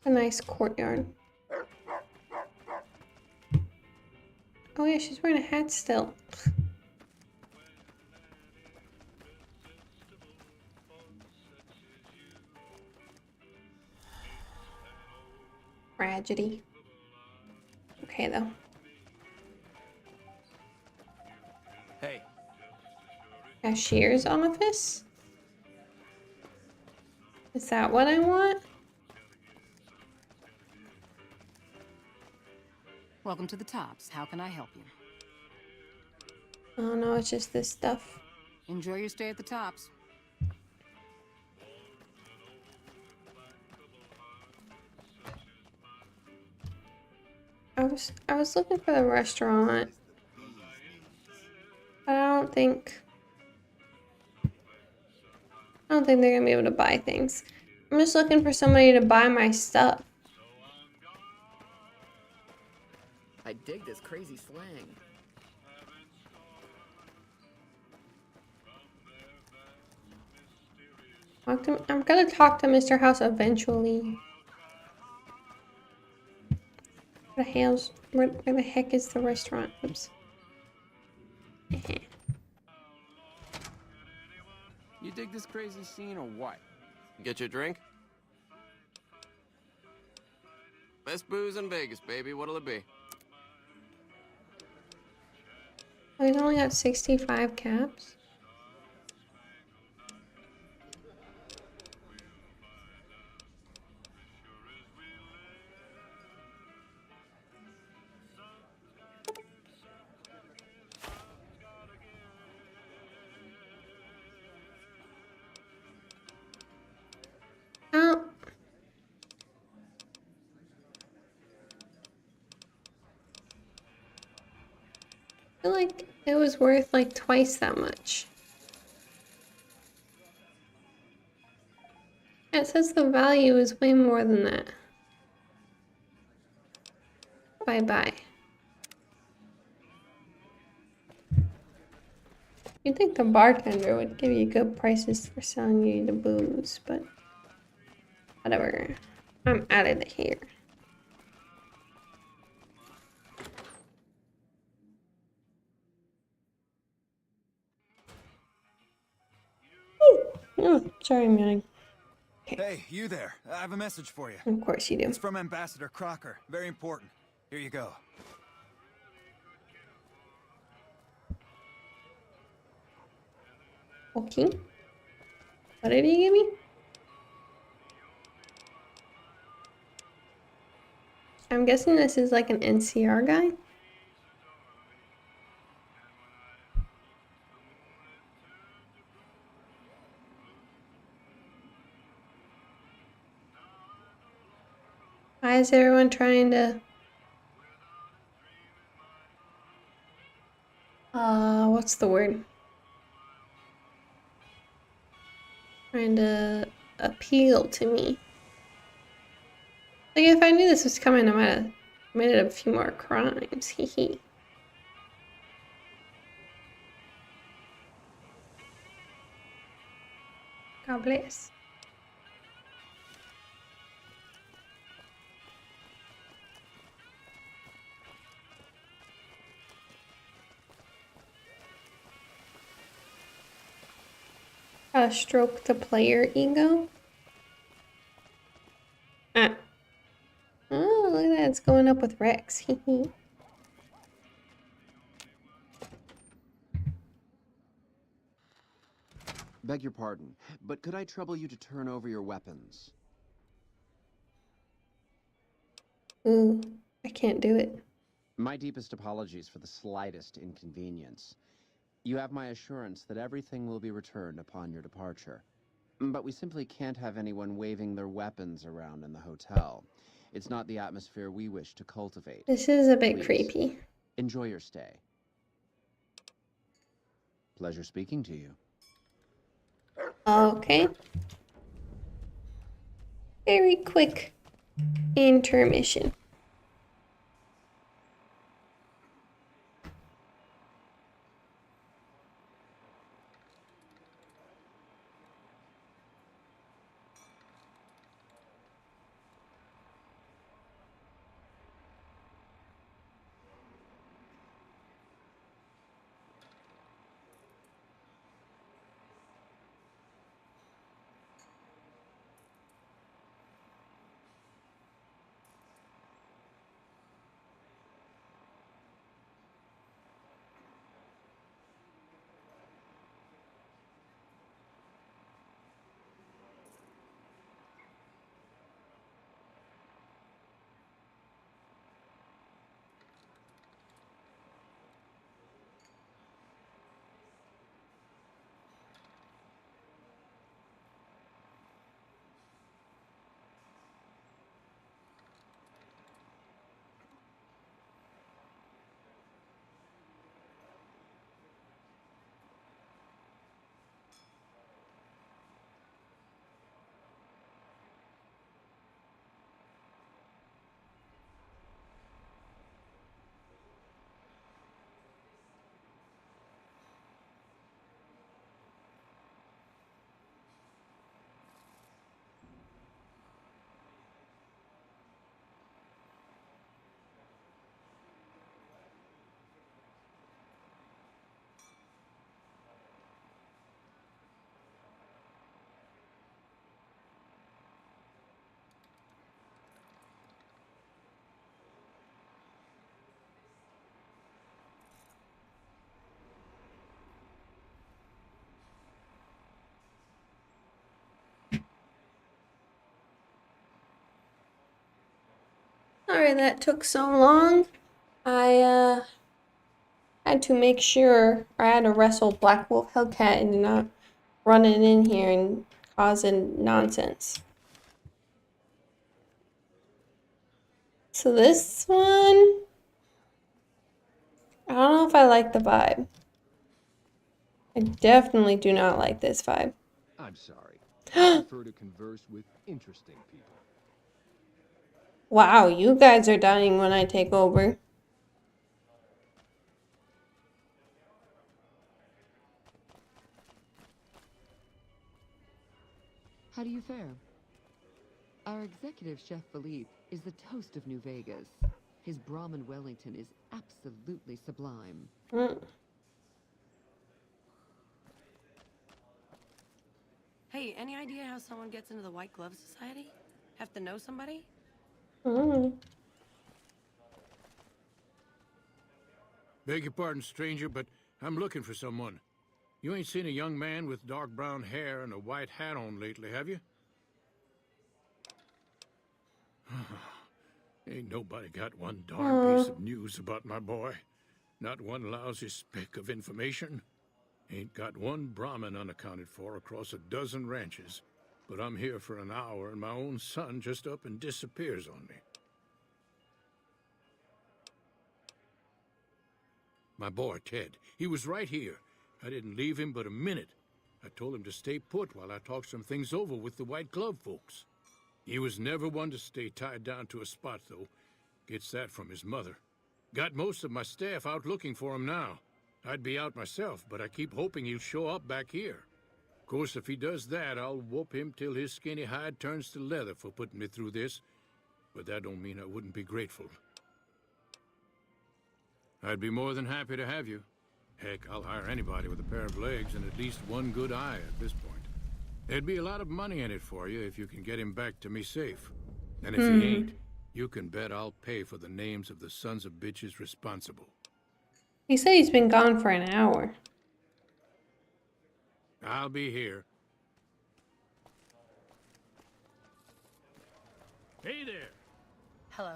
A nice courtyard. Oh yeah, she's wearing a hat still. Tragedy. Okay though. Hey. Cashier's office? Is that what I want? Welcome to the Tops. How can I help you? Oh no, it's just this stuff. Enjoy your stay at the Tops. I was looking for the restaurant. But I don't think they're gonna be able to buy things. I'm just looking for somebody to buy my stuff. I dig this crazy slang. I'm gonna talk to Mr. House eventually. Where the heck is the restaurant? Oops. You dig this crazy scene or what? Get your drink? Best booze in Vegas, baby. What'll it be? Oh, he's only got 65 caps. Oh. I feel like it was worth like twice that much. It says the value is way more than that. Bye-bye. You'd think the bartender would give you good prices for selling you the booze, but whatever. I'm out of here. Oh, sorry, I'm yawning. Hey, you there. I have a message for you. Of course you do. It's from Ambassador Crocker. Very important. Here you go. Okay. What did he give me? I'm guessing this is like an NCR guy. Why is everyone trying to... what's the word? Trying to appeal to me. Like, if I knew this was coming, I might have committed a few more crimes. Hee hee. God bless. Stroke the player ego. Ah. Oh, look at that. It's going up with Rex. Hee hee. Beg your pardon, but could I trouble you to turn over your weapons? Ooh, I can't do it. My deepest apologies for the slightest inconvenience. You have my assurance that everything will be returned upon your departure. But we simply can't have anyone waving their weapons around in the hotel. It's not the atmosphere we wish to cultivate. This is a bit Please, creepy. enjoy your stay. Pleasure speaking to you. Okay. Very quick intermission. sorry that took so long. I had to make sure I had to wrestle Blackwolf Hellcat and not running in here and causing nonsense. So this one, I don't know if I like the vibe. I definitely do not like this vibe. I'm sorry. I prefer to converse with interesting people. Wow, you guys are dying when I take over. How do you fare? Our executive chef Philippe is the toast of New Vegas. His Brahmin Wellington is absolutely sublime. Hey, any idea how someone gets into the White Glove Society? Have to know somebody? Beg your pardon, stranger, but I'm looking for someone. You ain't seen a young man with dark brown hair and a white hat on lately, have you? Ain't nobody got one darn piece of news about my boy. Not one lousy speck of information. Ain't got one Brahmin unaccounted for across a dozen ranches. But I'm here for an hour and my own son just up and disappears on me. My boy, Ted, he was right here. I didn't leave him but a minute. I told him to stay put while I talked some things over with the White Glove folks. He was never one to stay tied down to a spot, though. Gets that from his mother. Got most of my staff out looking for him now. I'd be out myself, but I keep hoping he'll show up back here. Of course, if he does that, I'll whoop him till his skinny hide turns to leather for putting me through this. But that don't mean I wouldn't be grateful. I'd be more than happy to have you. Heck, I'll hire anybody with a pair of legs and at least one good eye at this point. There'd be a lot of money in it for you if you can get him back to me safe. And if he ain't, you can bet I'll pay for the names of the sons of bitches responsible. He said he's been gone for an hour. I'll be here. Hey there. Hello.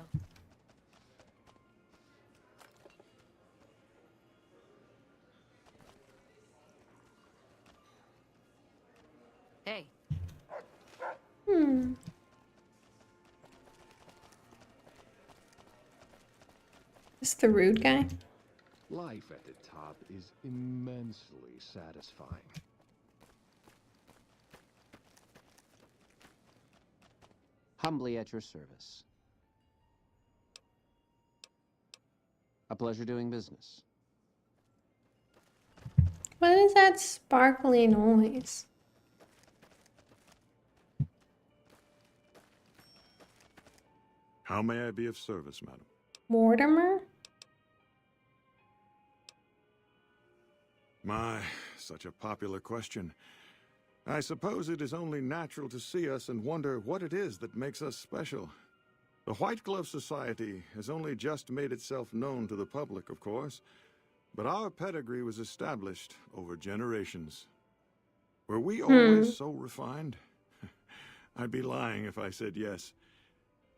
Hey. Is the rude guy? Life at the top is immensely satisfying. Humbly at your service. A pleasure doing business. What is that sparkly noise? How may I be of service, madam? Mortimer? My, such a popular question. I suppose it is only natural to see us and wonder what it is that makes us special. The White Glove Society has only just made itself known to the public, of course, but our pedigree was established over generations. Were we always so refined? I'd be lying if I said yes.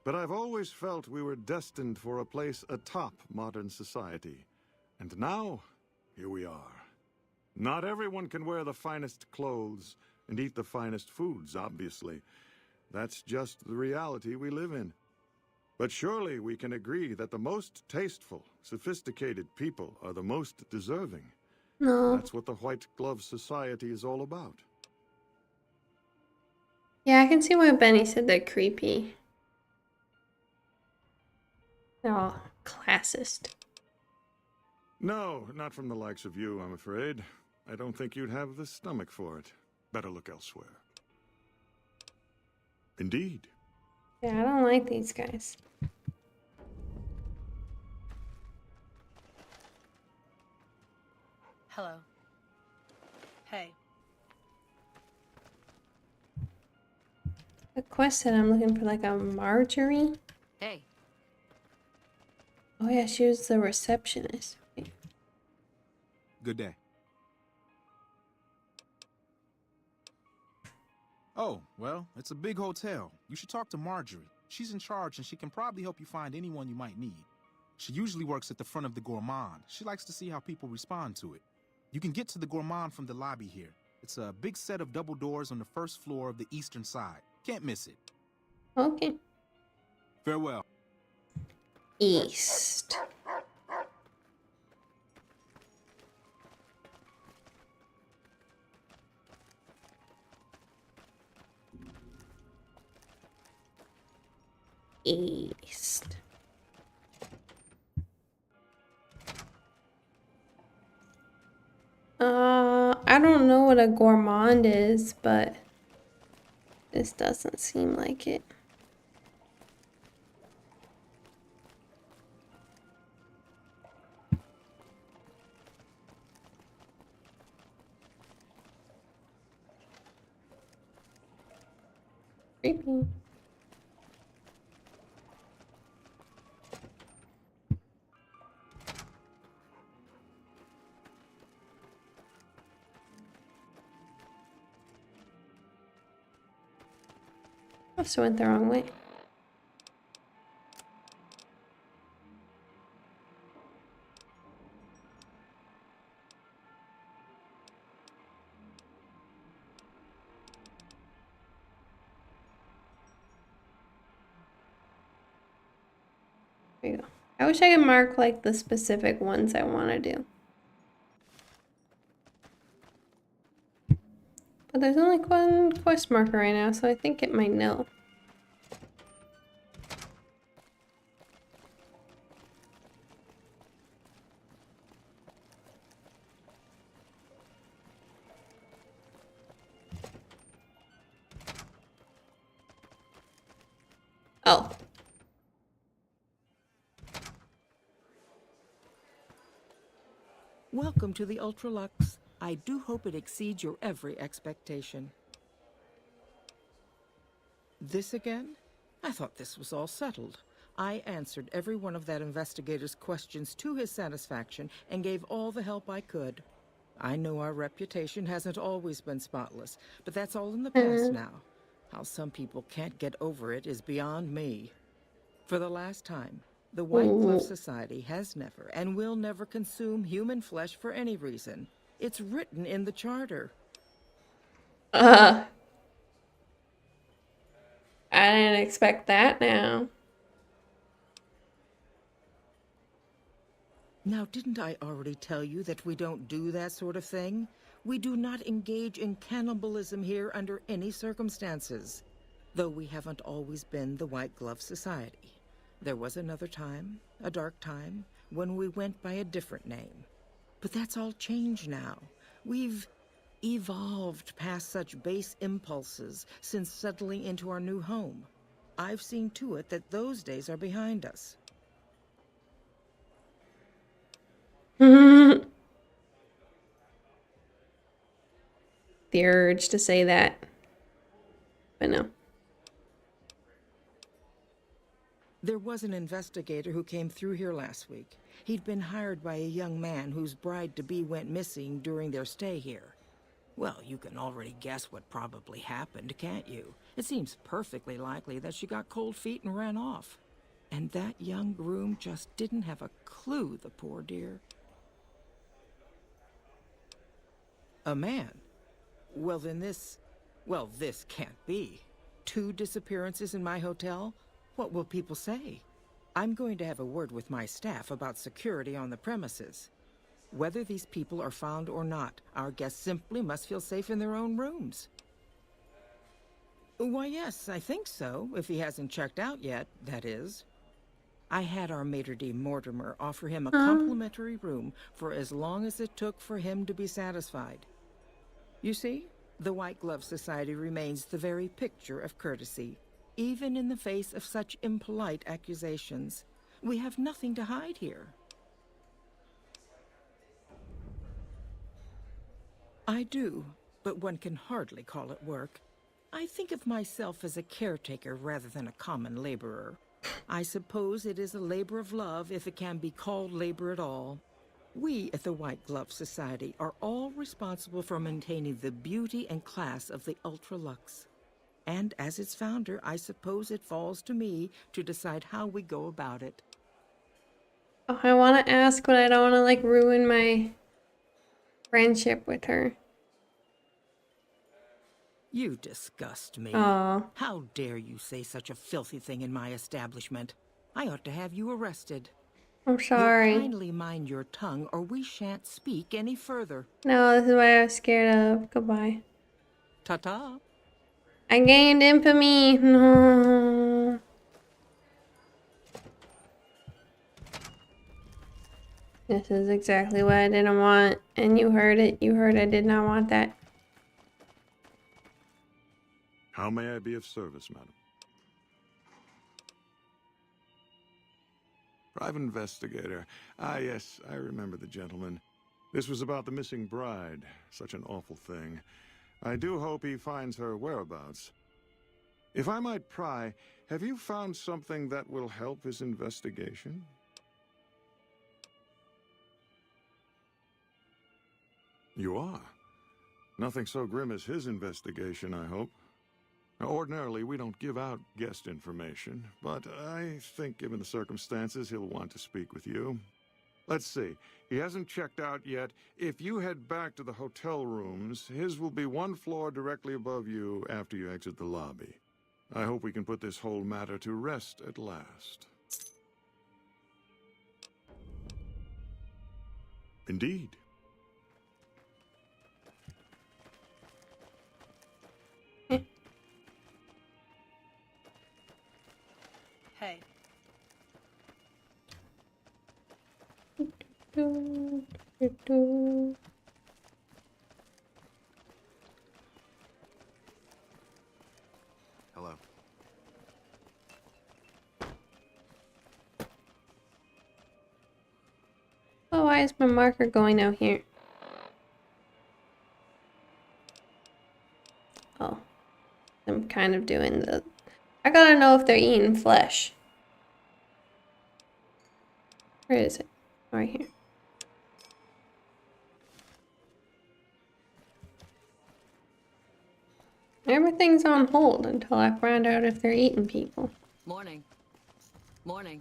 But I've always felt we were destined for a place atop modern society. And now, here we are. Not everyone can wear the finest clothes and eat the finest foods, obviously. That's just the reality we live in. But surely we can agree that the most tasteful, sophisticated people are the most deserving. No. That's what the White Glove Society is all about. Yeah, I can see why Benny said they're creepy. They're all classist. No, not from the likes of you, I'm afraid. I don't think you'd have the stomach for it. Better look elsewhere. Indeed. Yeah, I don't like these guys. Hello. Hey. The quest said I'm looking for like a Marjorie. Hey. Oh yeah, she was the receptionist. Okay. Good day. Oh, well, it's a big hotel. You should talk to Marjorie. She's in charge, and she can probably help you find anyone you might need. She usually works at the front of the Gourmand. She likes to see how people respond to it. You can get to the Gourmand from the lobby here. It's a big set of double doors on the first floor of the eastern side. Can't miss it. Okay. Farewell. East. East. I don't know what a gourmand is, but this doesn't seem like it. Creepy. I also went the wrong way. There you go. I wish I could mark like the specific ones I want to do. But there's only one quest marker right now, so I think it might know. Oh. Welcome to the Ultralux. I do hope it exceeds your every expectation. This again? I thought this was all settled. I answered every one of that investigator's questions to his satisfaction and gave all the help I could. I know our reputation hasn't always been spotless, but that's all in the past now. How some people can't get over it is beyond me. For the last time, the White Glove Society has never and will never consume human flesh for any reason. It's written in the charter. I didn't expect that now. Now, didn't I already tell you that we don't do that sort of thing? We do not engage in cannibalism here under any circumstances. Though we haven't always been the White Glove Society. There was another time, a dark time, when we went by a different name. But that's all changed now. We've evolved past such base impulses since settling into our new home. I've seen to it that those days are behind us. The urge to say that. But no. There was an investigator who came through here last week. He'd been hired by a young man whose bride-to-be went missing during their stay here. Well, you can already guess what probably happened, can't you? It seems perfectly likely that she got cold feet and ran off. And that young groom just didn't have a clue, the poor dear. A man? Well, then this can't be. 2 disappearances in my hotel? What will people say? I'm going to have a word with my staff about security on the premises. Whether these people are found or not, our guests simply must feel safe in their own rooms. Why, yes, I think so, if he hasn't checked out yet, that is. I had our maitre d' Mortimer offer him a complimentary room for as long as it took for him to be satisfied. You see, the White Glove Society remains the very picture of courtesy. Even in the face of such impolite accusations, we have nothing to hide here. I do, but one can hardly call it work. I think of myself as a caretaker rather than a common laborer. I suppose it is a labor of love if it can be called labor at all. We at the White Glove Society are all responsible for maintaining the beauty and class of the Ultralux. And as its founder, I suppose it falls to me to decide how we go about it. Oh, I want to ask, but I don't want to like ruin my friendship with her. You disgust me. Aw. How dare you say such a filthy thing in my establishment? I ought to have you arrested. I'm sorry. You'll kindly mind your tongue, or we shan't speak any further. No, this is what I was scared of. Goodbye. Ta-ta. I gained infamy. No. This is exactly what I didn't want. And you heard it. You heard I did not want that. How may I be of service, madam? Private investigator. Ah, yes, I remember the gentleman. This was about the missing bride. Such an awful thing. I do hope he finds her whereabouts. If I might pry, have you found something that will help his investigation? You are? Nothing so grim as his investigation, I hope. Now, ordinarily, we don't give out guest information, but I think given the circumstances, he'll want to speak with you. Let's see. He hasn't checked out yet. If you head back to the hotel rooms, his will be one floor directly above you after you exit the lobby. I hope we can put this whole matter to rest at last. Indeed. Hey. Hello. Oh, why is my marker going out here? Oh. I'm kind of doing the... I gotta know if they're eating flesh. Where is it? Right here. Everything's on hold until I find out if they're eating people. Morning. Morning.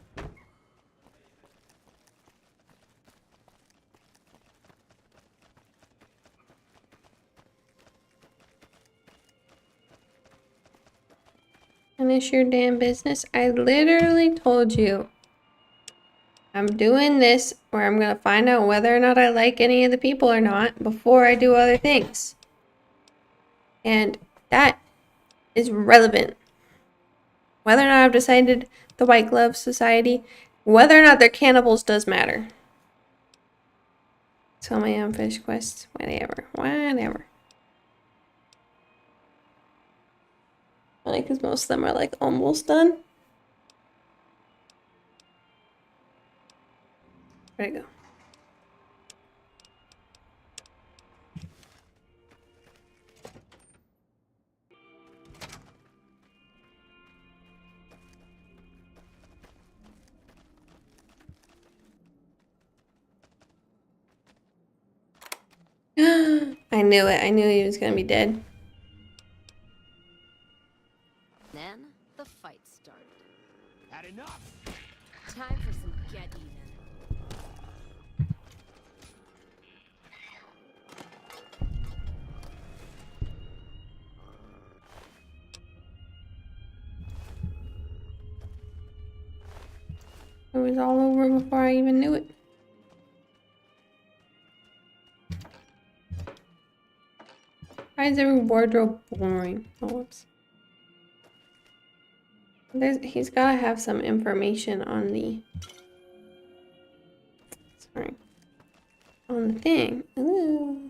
Finish your damn business. I literally told you. I'm doing this where I'm gonna find out whether or not I like any of the people or not before I do other things. And that is relevant. Whether or not I've decided the White Glove Society, whether or not they're cannibals does matter. Tell my unfinished quests, whatever. Funny, because most of them are like almost done. Where'd it go? I knew it. I knew he was gonna be dead. Then the fight started. Had enough. Time for some get even. It was all over before I even knew it. Why is every wardrobe boring? Oh, whoops. He's gotta have some information on the... Sorry. On the thing. Ooh.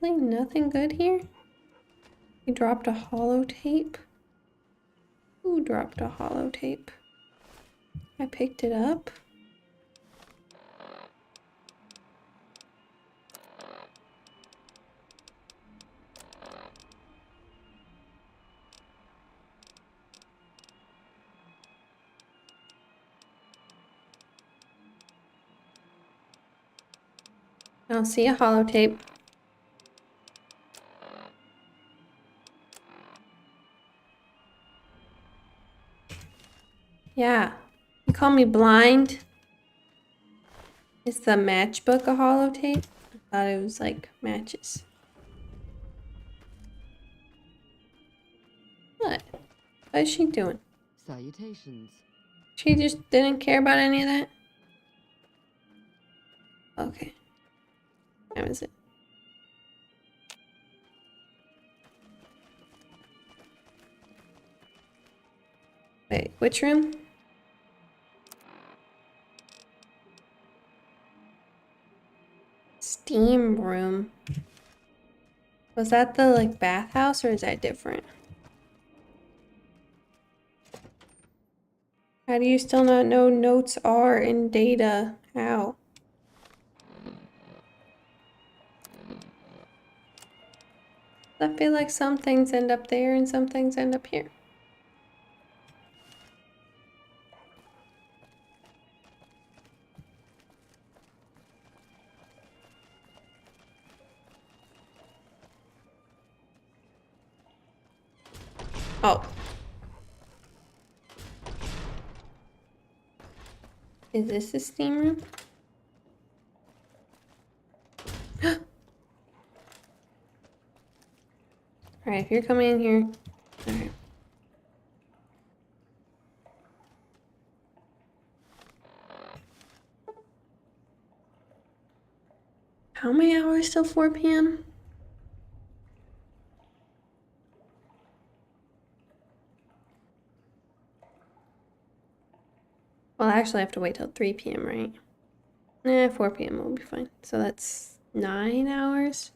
Really nothing good here? He dropped a holotape? Who dropped a holotape? I picked it up. I don't see a holotape. Yeah. You call me blind? Is the matchbook a holotape? I thought it was like matches. What? What is she doing? Salutations. She just didn't care about any of that? Okay. That was it. Wait, which room? Steam room. Was that the like bathhouse or is that different? How do you still not know notes are in data? How? I feel like some things end up there and some things end up here. Oh. Is this the steam room? Alright, if you're coming in here. Alright. How many hours till 4 p.m.? Well, actually, I have to wait till 3 p.m., right? 4 p.m. will be fine. So that's 9 hours.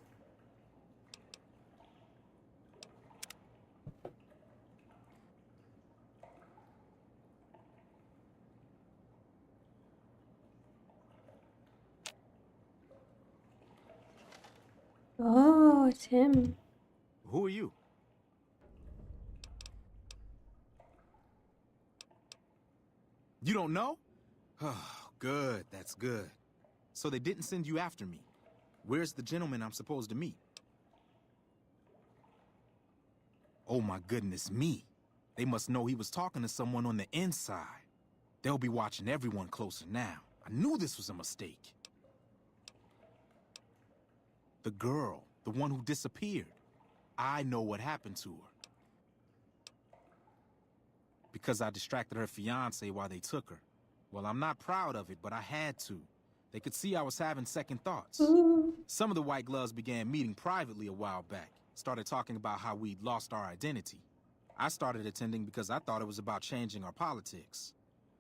Oh, it's him. Who are you? You don't know? Oh, good. That's good. So they didn't send you after me. Where's the gentleman I'm supposed to meet? Oh my goodness me. They must know he was talking to someone on the inside. They'll be watching everyone closer now. I knew this was a mistake. The girl, the one who disappeared. I know what happened to her. Because I distracted her fiancé while they took her. Well, I'm not proud of it, but I had to. They could see I was having second thoughts. Some of the White Gloves began meeting privately a while back. Started talking about how we'd lost our identity. I started attending because I thought it was about changing our politics.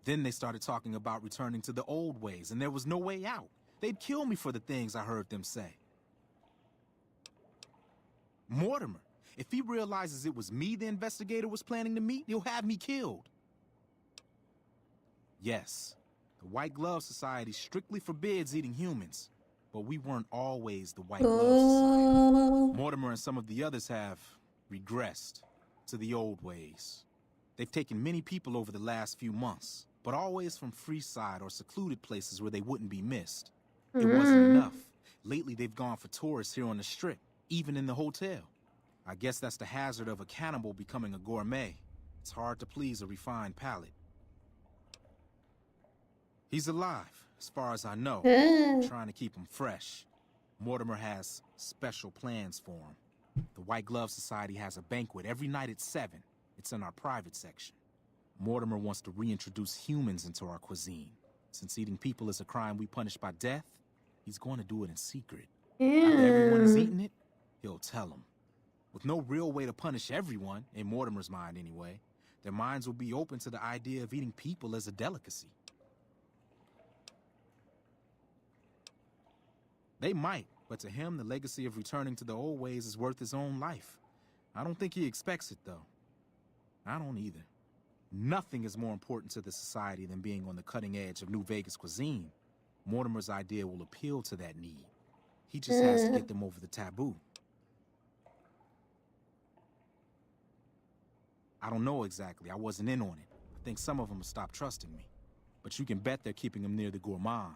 Then they started talking about returning to the old ways, and there was no way out. They'd kill me for the things I heard them say. Mortimer, if he realizes it was me the investigator was planning to meet, he'll have me killed. Yes, the White Glove Society strictly forbids eating humans, but we weren't always the White Glove Society. Mortimer and some of the others have regressed to the old ways. They've taken many people over the last few months, but always from Freeside or secluded places where they wouldn't be missed. It wasn't enough. Lately, they've gone for tourists here on the Strip, even in the hotel. I guess that's the hazard of a cannibal becoming a gourmet. It's hard to please a refined palate. He's alive, as far as I know. I'm trying to keep him fresh. Mortimer has special plans for him. The White Glove Society has a banquet every night at 7. It's in our private section. Mortimer wants to reintroduce humans into our cuisine. Since eating people is a crime we punish by death, he's going to do it in secret. After everyone has eaten it, he'll tell them. With no real way to punish everyone, in Mortimer's mind anyway, their minds will be open to the idea of eating people as a delicacy. They might, but to him, the legacy of returning to the old ways is worth his own life. I don't think he expects it, though. I don't either. Nothing is more important to the society than being on the cutting edge of New Vegas cuisine. Mortimer's idea will appeal to that need. He just has to get them over the taboo. I don't know exactly. I wasn't in on it. I think some of them have stopped trusting me. But you can bet they're keeping him near the gourmand.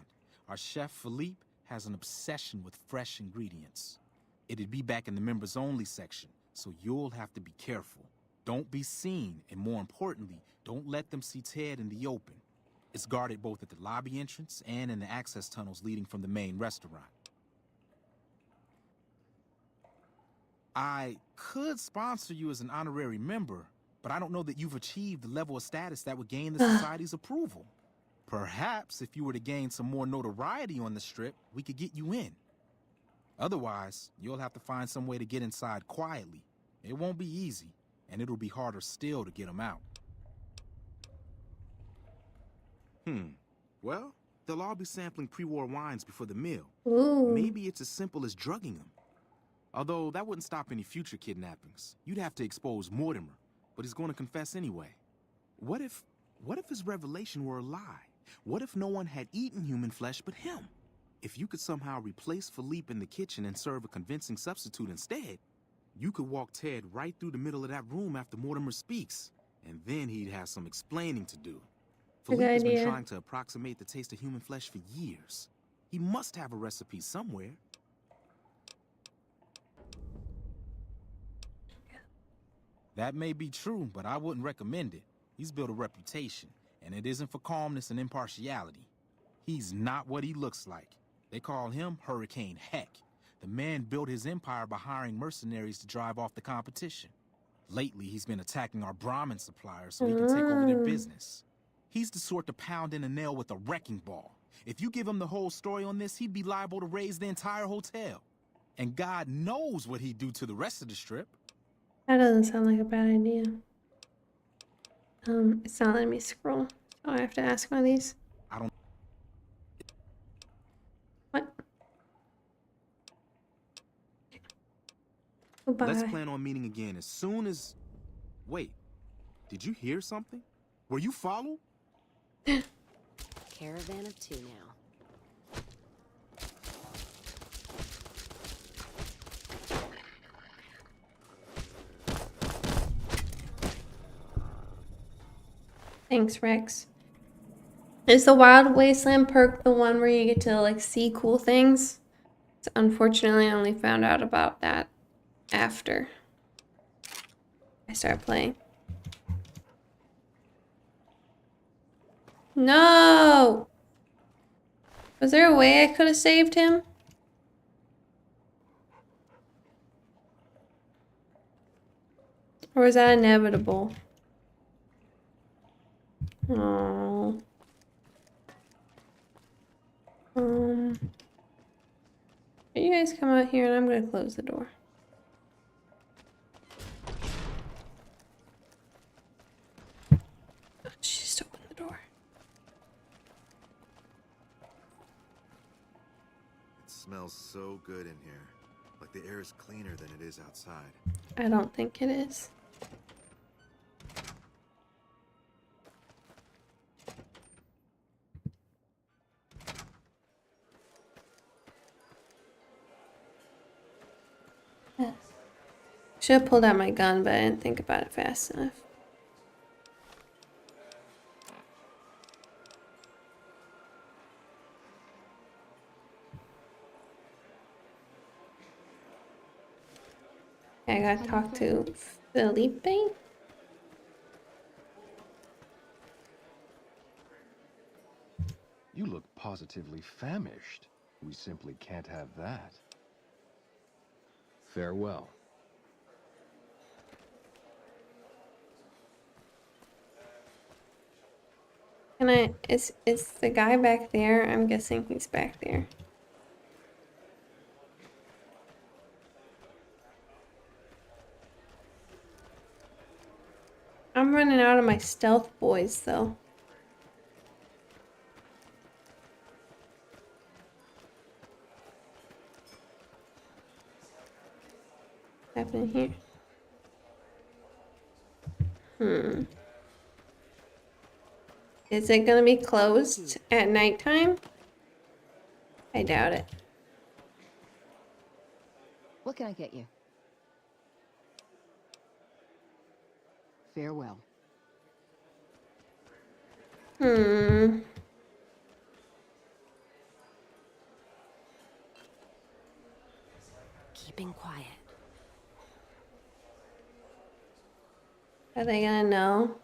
Our chef, Philippe, has an obsession with fresh ingredients. It'd be back in the members-only section, so you'll have to be careful. Don't be seen, and more importantly, don't let them see Ted in the open. It's guarded both at the lobby entrance and in the access tunnels leading from the main restaurant. I could sponsor you as an honorary member, but I don't know that you've achieved the level of status that would gain the Society's approval. Perhaps if you were to gain some more notoriety on the Strip, we could get you in. Otherwise, you'll have to find some way to get inside quietly. It won't be easy, and it'll be harder still to get them out. Well, they'll all be sampling pre-war wines before the meal. Ooh. Maybe it's as simple as drugging them. Although that wouldn't stop any future kidnappings. You'd have to expose Mortimer, but he's going to confess anyway. What if his revelation were a lie? What if no one had eaten human flesh but him? If you could somehow replace Philippe in the kitchen and serve a convincing substitute instead, you could walk Ted right through the middle of that room after Mortimer speaks, and then he'd have some explaining to do. Philippe has been trying to approximate the taste of human flesh for years. He must have a recipe somewhere. That may be true, but I wouldn't recommend it. He's built a reputation, and it isn't for calmness and impartiality. He's not what he looks like. They call him Hurricane Heck. The man built his empire by hiring mercenaries to drive off the competition. Lately, he's been attacking our Brahmin suppliers so he can take over their business. He's the sort to pound in a nail with a wrecking ball. If you give him the whole story on this, he'd be liable to raise the entire hotel. And God knows what he'd do to the rest of the Strip. That doesn't sound like a bad idea. It's not letting me scroll. Oh, I have to ask one of these. I don't... What? Goodbye. Let's plan on meeting again as soon as... Wait, did you hear something? Were you followed? Caravan of two now. Thanks, Rex. Is the Wild Wasteland perk the one where you get to like see cool things? So unfortunately, I only found out about that after I started playing. No! Was there a way I could have saved him? Or was that inevitable? Oh. You guys come out here and I'm gonna close the door. She just opened the door. It smells so good in here. Like the air is cleaner than it is outside. I don't think it is. Should have pulled out my gun, but I didn't think about it fast enough. I gotta talk to Felipe. You look positively famished. We simply can't have that. Farewell. Can I, is the guy back there? I'm guessing he's back there. I'm running out of my stealth boys though. What's happening here? Is it gonna be closed at nighttime? I doubt it. What can I get you? Farewell. keeping quiet. Are they gonna know?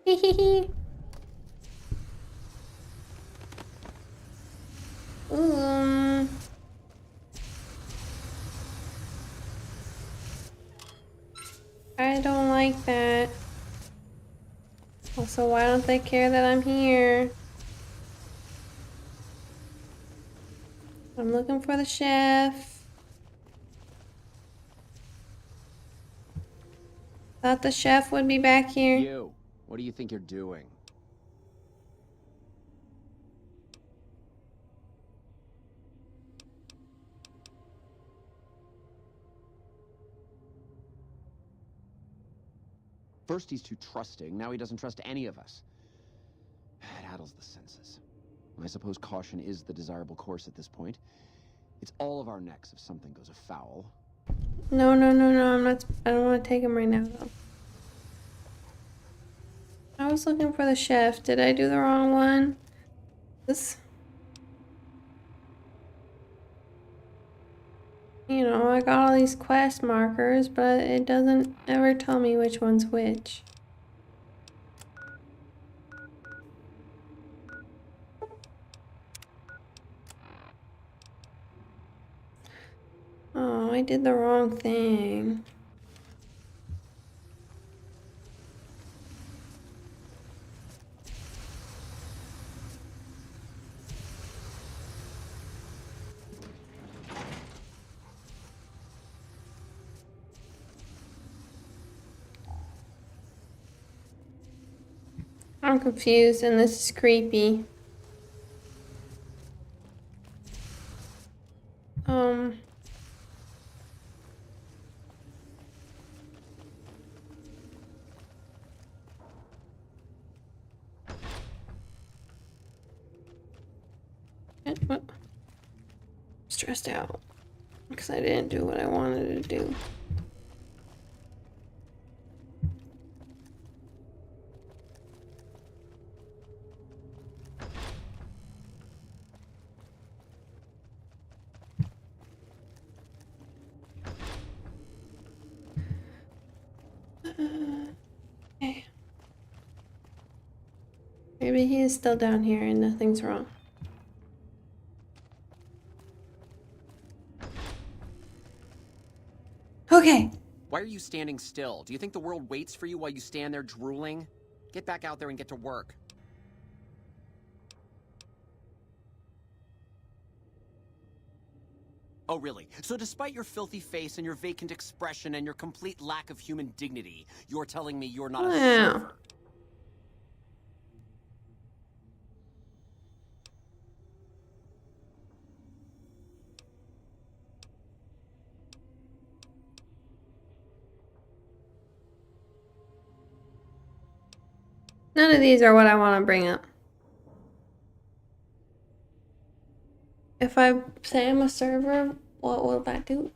Hee hee hee. I don't like that. Also, why don't they care that I'm here? I'm looking for the chef. Thought the chef would be back here. You, what do you think you're doing? First he's too trusting, now he doesn't trust any of us. It addles the senses. I suppose caution is the desirable course at this point. It's all of our necks if something goes afoul. No, no, no, no, I'm not. I don't want to take him right now, though. I was looking for the chef. Did I do the wrong one? This. You know, I got all these quest markers, but it doesn't ever tell me which one's which. Oh, I did the wrong thing. I'm confused and this is creepy. Stressed out because I didn't do what I wanted to do. Okay. Maybe he is still down here and nothing's wrong. Okay. Why are you standing still? Do you think the world waits for you while you stand there drooling? Get back out there and get to work. Oh, really? So despite your filthy face and your vacant expression and your complete lack of human dignity, you're telling me you're not a server? None of these are what I want to bring up. If I say I'm a server, what will that do?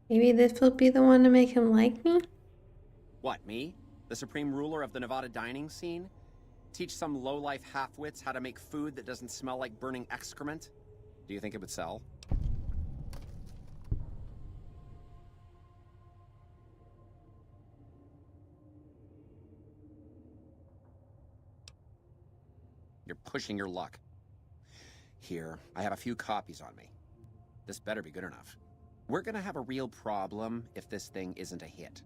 Maybe this will be the one to make him like me? What, me? The supreme ruler of the Nevada dining scene? Teach some low-life half-wits how to make food that doesn't smell like burning excrement? Do you think it would sell? You're pushing your luck. Here, I have a few copies on me. This better be good enough. We're gonna have a real problem if this thing isn't a hit.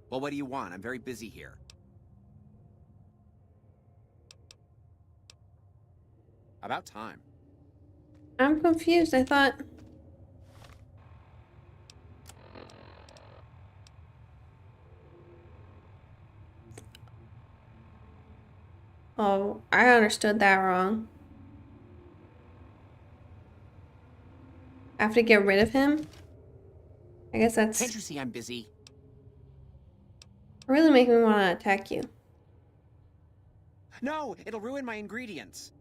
Well, what do you want? I'm very busy here. About time. I'm confused. I thought... Oh, I understood that wrong. I have to get rid of him? I guess that's... Can't you see I'm busy? really making me want to attack you. No, it'll ruin my ingredients.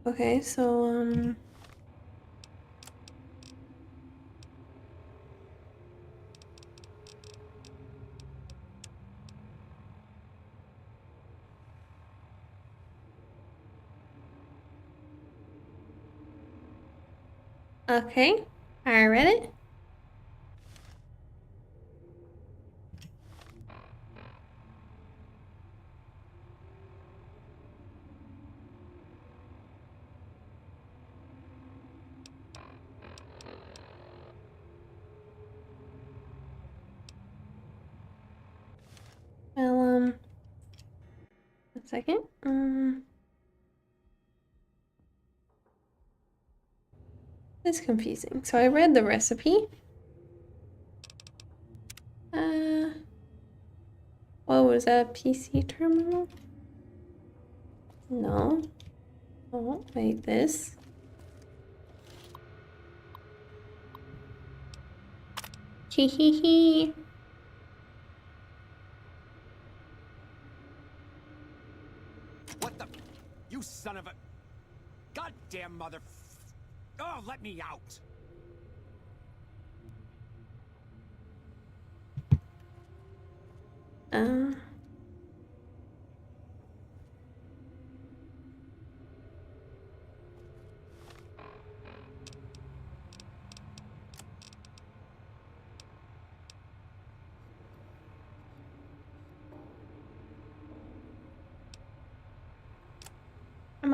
Okay, so okay, I read it. Well, 1 second. It's confusing. So I read the recipe. What was that? PC terminal? No. Oh, wait, this. Hee hee hee. What the? You son of a... Goddamn mother... Oh, let me out! I'm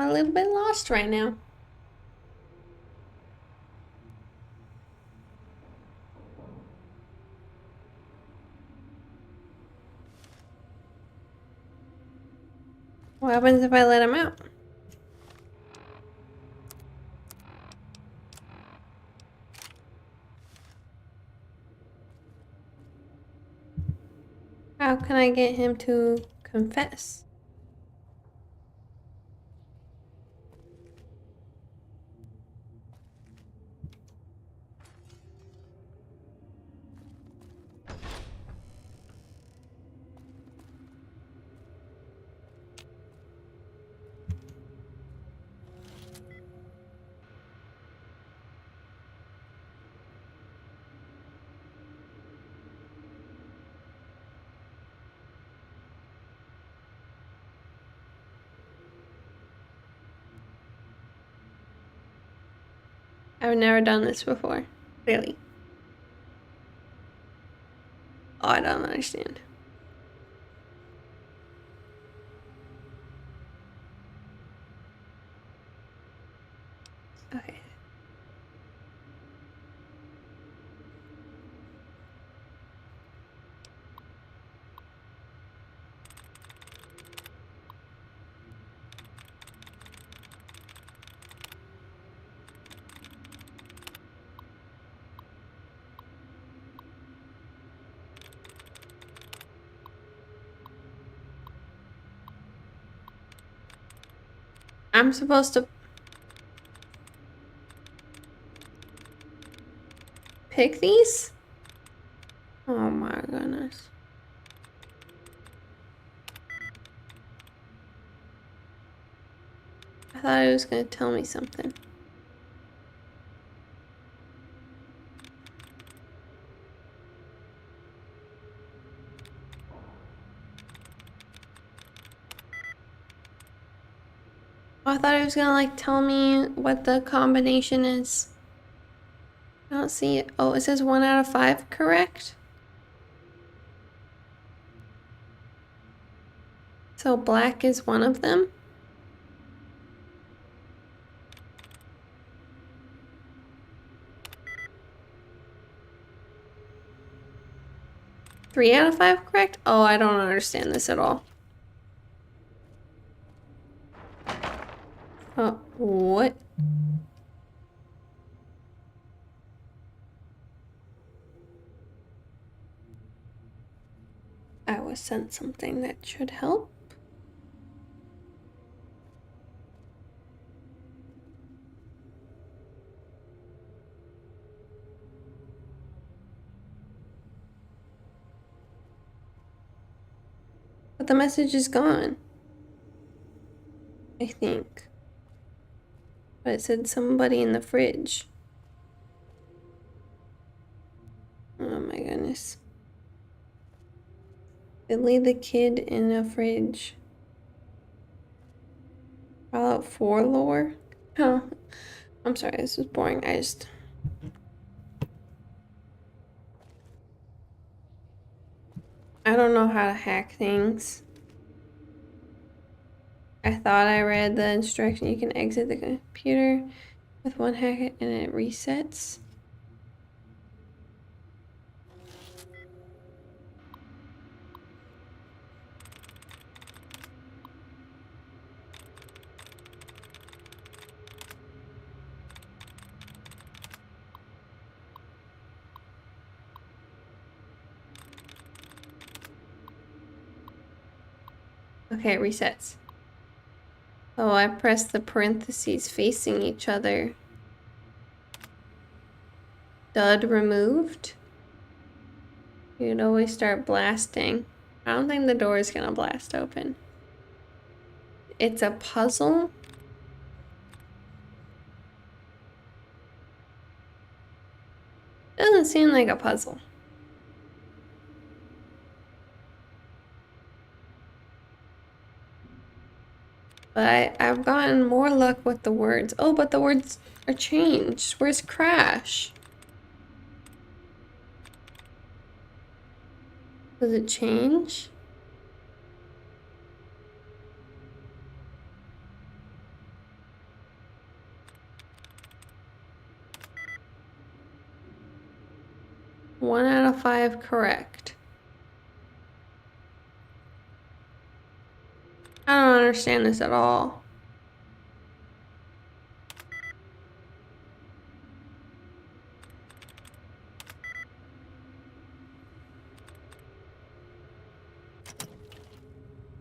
a little bit lost right now. What happens if I let him out? How can I get him to confess? I've never done this before, really. Oh, I don't understand. Okay. I'm supposed to pick these? Oh my goodness. I thought it was going to tell me something. Oh, I thought it was going to like tell me what the combination is. I don't see it. Oh, it says 1 out of 5, correct? So black is one of them? Three out of 5, correct? Oh, I don't understand this at all. Oh, what? I was sent something that should help. But the message is gone. I think. But it said somebody in the fridge. Oh my goodness. Billy the Kid in a fridge. Fallout 4 lore? Oh, I'm sorry, this was boring. I don't know how to hack things. I thought I read the instruction. You can exit the computer with one hack and it resets. Okay, it resets. Oh, I pressed the parentheses facing each other. Dud removed. You'd always start blasting. I don't think the door is gonna blast open. It's a puzzle. Doesn't seem like a puzzle. But I've gotten more luck with the words. Oh, but the words are changed. Where's crash? Does it change? One out of 5 correct. I don't understand this at all.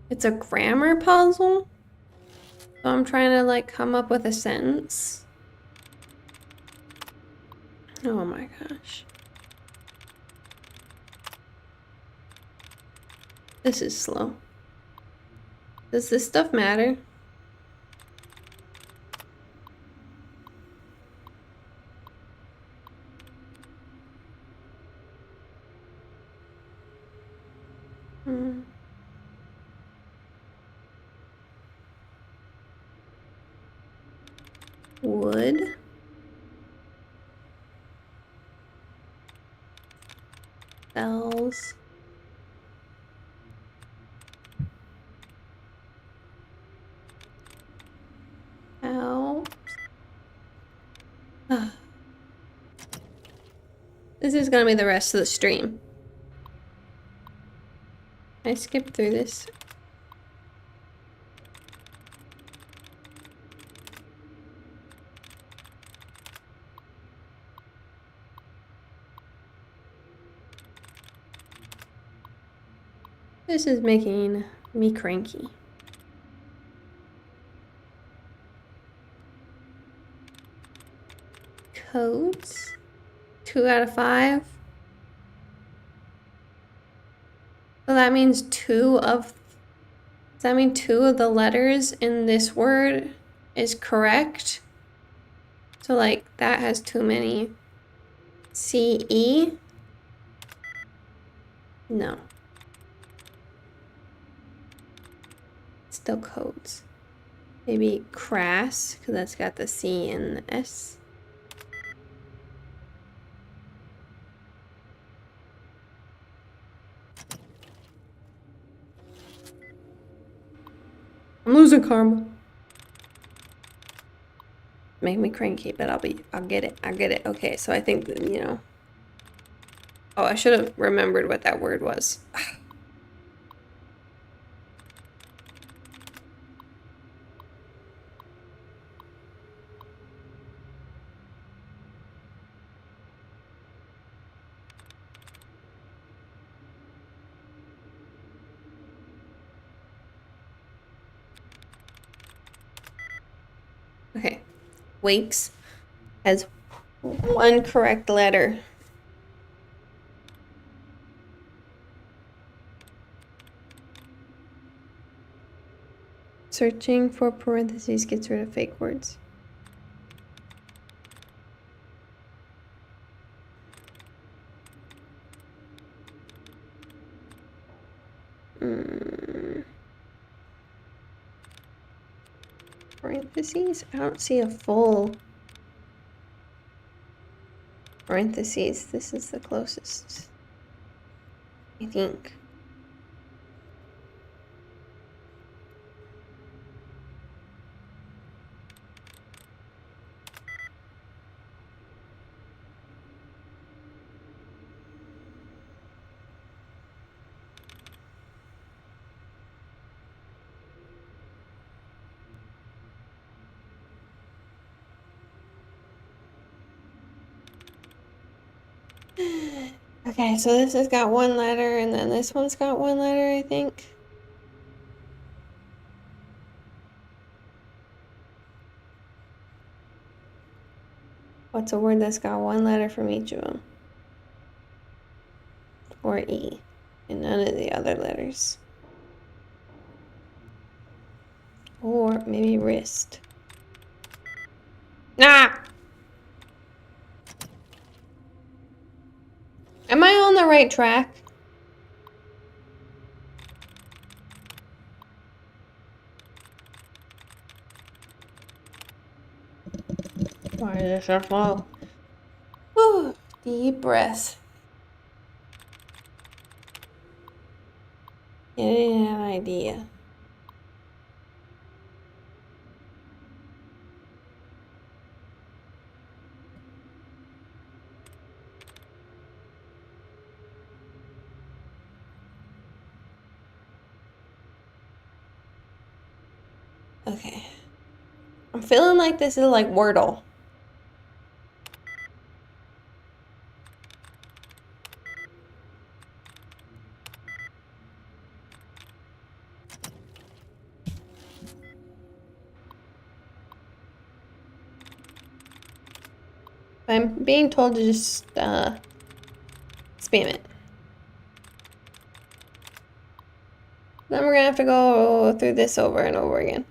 It's a grammar puzzle? So I'm trying to like come up with a sentence. Oh my gosh. This is slow. Does this stuff matter? Wood. Bells. Help. This is gonna be the rest of the stream. I skipped through this. This is making me cranky. Codes. 2 out of 5. So that means does that mean 2 of the letters in this word is correct? So like that has too many. CE? No. Still codes. Maybe crass, because that's got the C and the S. I'm losing karma. Make me cranky, but I'll get it. I'll get it. Okay, so I think that, you know. Oh, I should have remembered what that word was. Okay. Wakes has 1 correct letter. Searching for parentheses gets rid of fake words. Parentheses? I don't see a full parentheses. This is the closest, I think. Okay, so this has got one letter, and then this one's got one letter, I think. What's a word that's got one letter from each of them? Or E, and none of the other letters. Or maybe wrist. Nah! Am I on the right track? Why is it so slow? Whew, deep breath. Getting an idea. Okay. I'm feeling like this is like Wordle. I'm being told to just spam it. Then we're gonna have to go through this over and over again.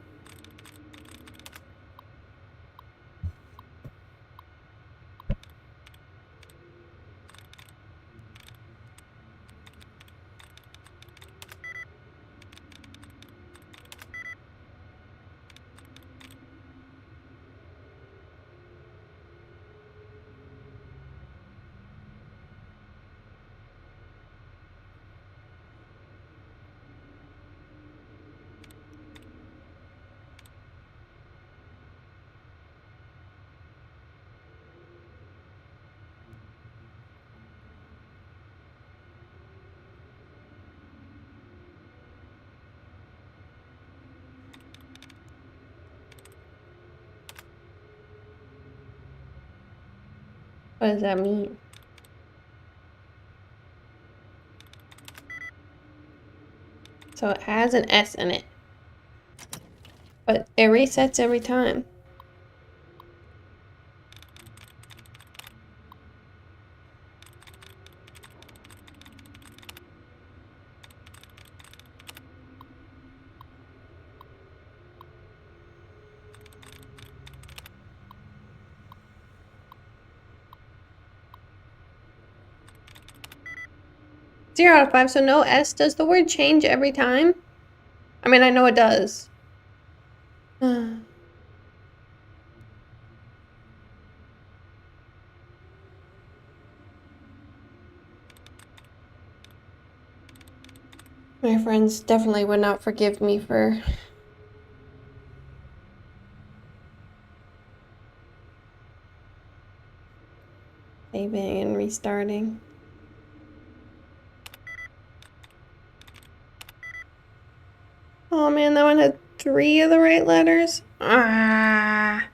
What does that mean? So it has an S in it. But it resets every time. Zero out of 5, so no S. Does the word change every time? I mean, I know it does. My friends definitely would not forgive me for saving and restarting. Oh man, that one had 3 of the right letters. Ah.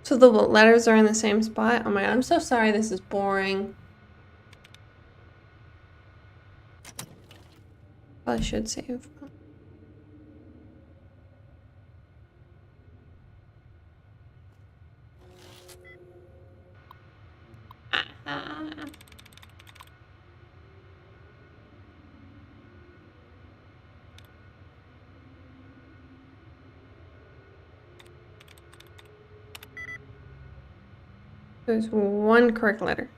So the letters are in the same spot? Oh my god, I'm so sorry this is boring. Probably should save. There's one correct letter.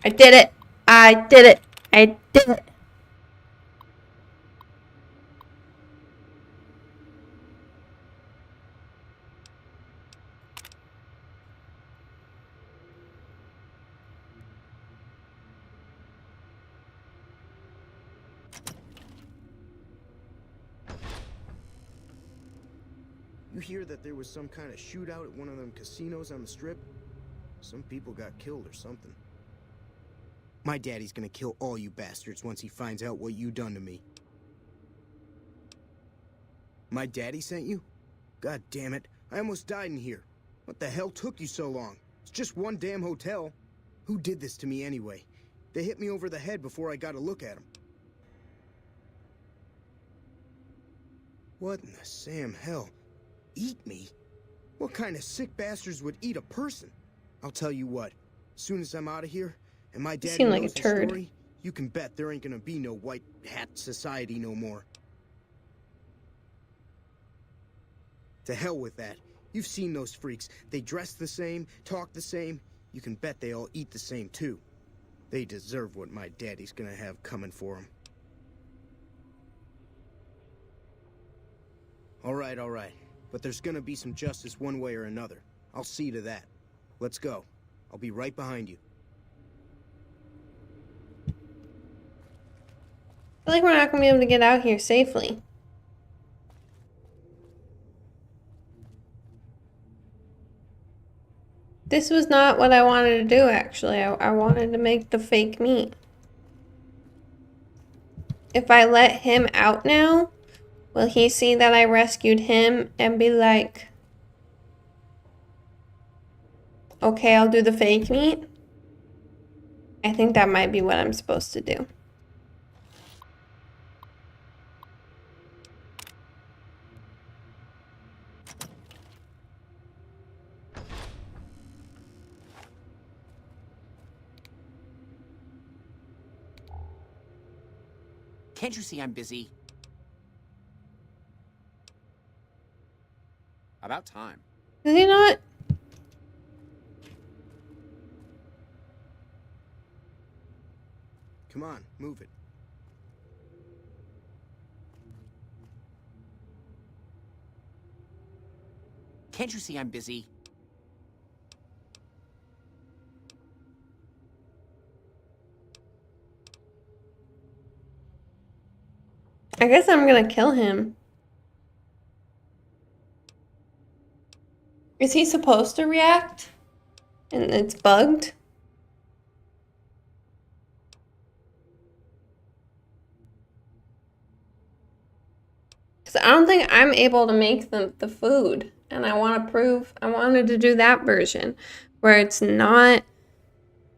I did it. I did it. I did it. You hear that there was some kind of shootout at one of them casinos on the Strip? Some people got killed or something. My daddy's gonna kill all you bastards once he finds out what you done to me. My daddy sent you? God damn it, I almost died in here. What the hell took you so long? It's just one damn hotel. Who did this to me anyway? They hit me over the head before I got a look at them. What in the Sam hell? Eat me? What kind of sick bastards would eat a person? I'll tell you what, as soon as I'm out of here, and my daddy seem like a knows the turd. story, you can bet there ain't gonna be no white hat society no more. To hell with that. You've seen those freaks. They dress the same, talk the same. You can bet they all eat the same too. They deserve what my daddy's gonna have coming for them. All right. But there's gonna be some justice one way or another. I'll see to that. Let's go. I'll be right behind you. I feel like we're not gonna be able to get out here safely. This was not what I wanted to do, actually. I wanted to make the fake meat. If I let him out now, will he see that I rescued him and be like, okay, I'll do the fake meat? I think that might be what I'm supposed to do. Can't you see I'm busy? About time. Is he not? Come on, move it. Can't you see I'm busy? I guess I'm gonna kill him. Is he supposed to react? And it's bugged? Because I don't think I'm able to make the food. And I wanted to do that version where it's not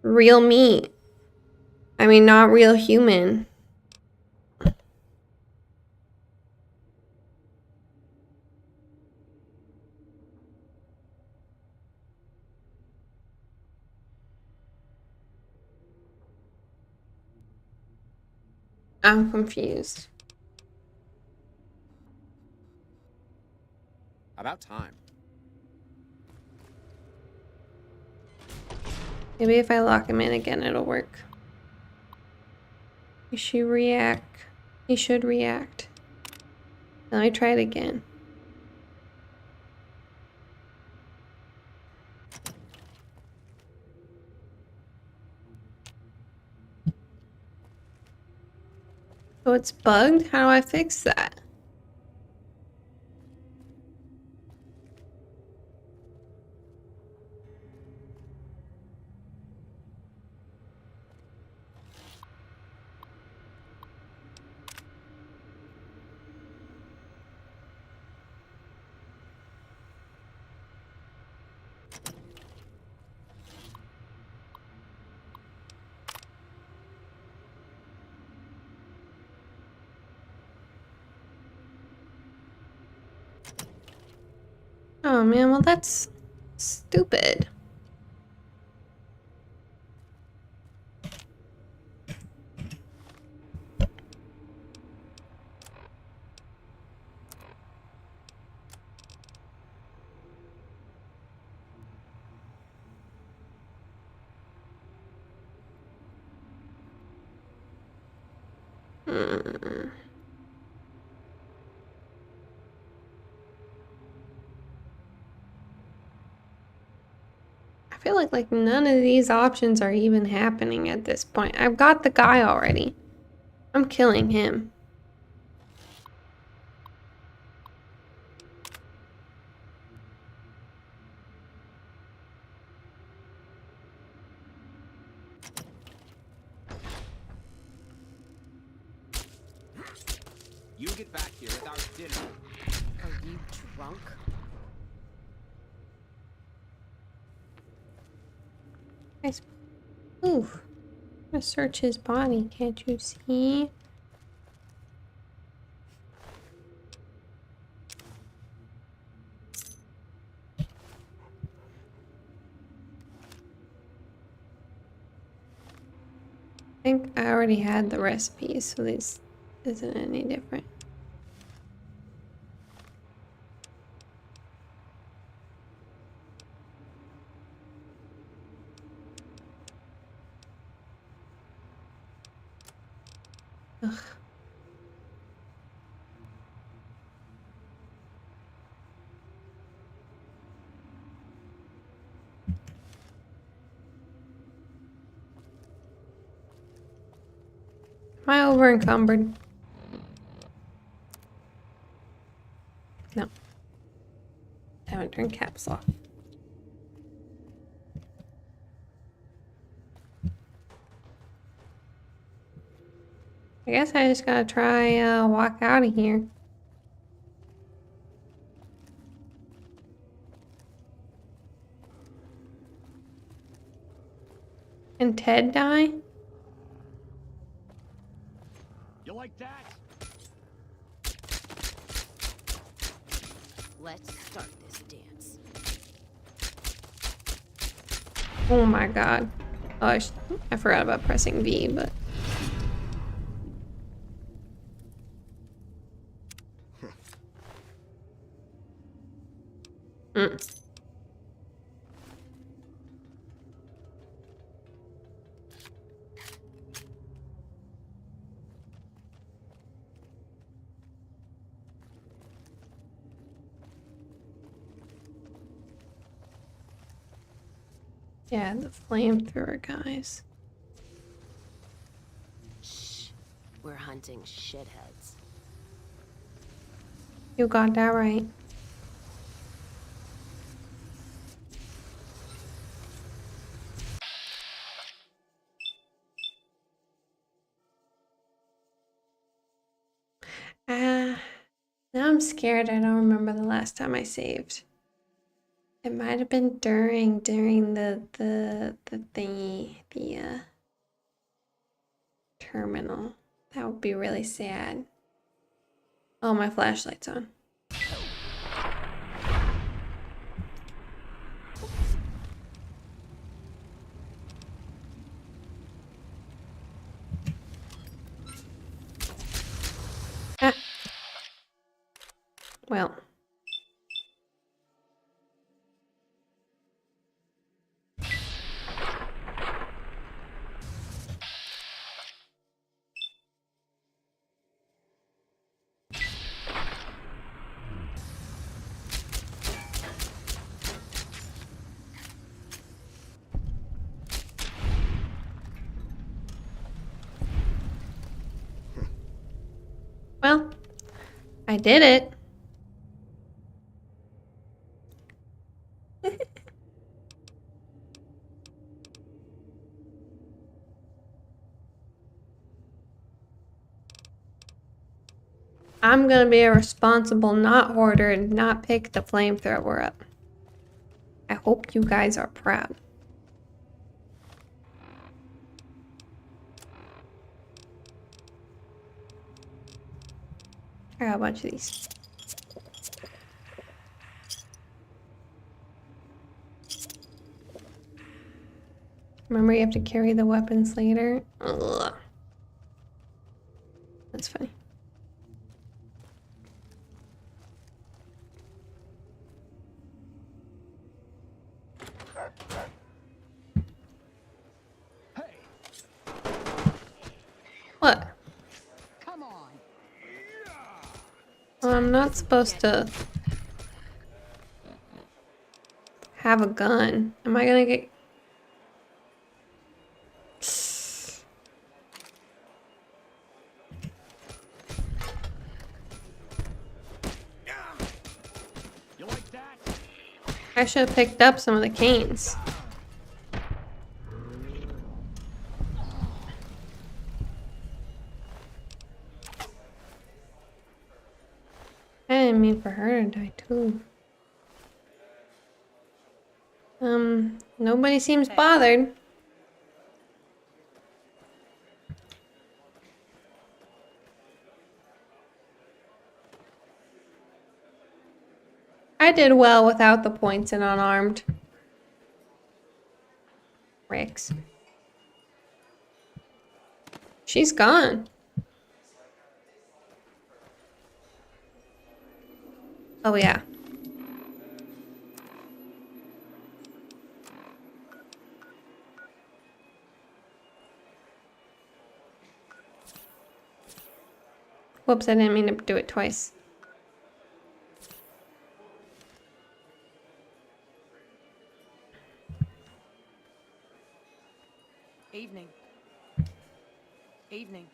real meat. I mean, not real human. I'm confused. About time. Maybe if I lock him in again, it'll work. He should react. He should react. Let me try it again. Oh, it's bugged? How do I fix that? Oh man, well that's stupid. I feel like none of these options are even happening at this point. I've got the guy already. I'm killing him. You get back here with our dinner. Are you drunk? Nice. Ooh. I'm gonna search his body, can't you see? I think I already had the recipes, so this isn't any different. Ugh. Am I over encumbered? No. I haven't turned caps off. I guess I just gotta try walk out of here. Can Ted die? You like that? Let's start this dance. Oh my god. Oh, I forgot about pressing V, but... Yeah, the flamethrower guys. Shh. We're hunting shitheads. You got that right. Now I'm scared. I don't remember the last time I saved. It might have been during the terminal. That would be really sad. Oh, my flashlight's on. Ah. Well. Well, I did it. I'm gonna be a responsible not hoarder and not pick the flamethrower up. I hope you guys are proud. I got a bunch of these. Remember, you have to carry the weapons later. Ugh. That's funny. What? Come on. Well, I'm not supposed to have a gun. Am I gonna get... You like that? I should have picked up some of the canes. I didn't mean for her to die too. Nobody seems bothered. I did well without the points and unarmed. Ricks. She's gone. Oh yeah. Whoops, I didn't mean to do it twice. Evening. Evening.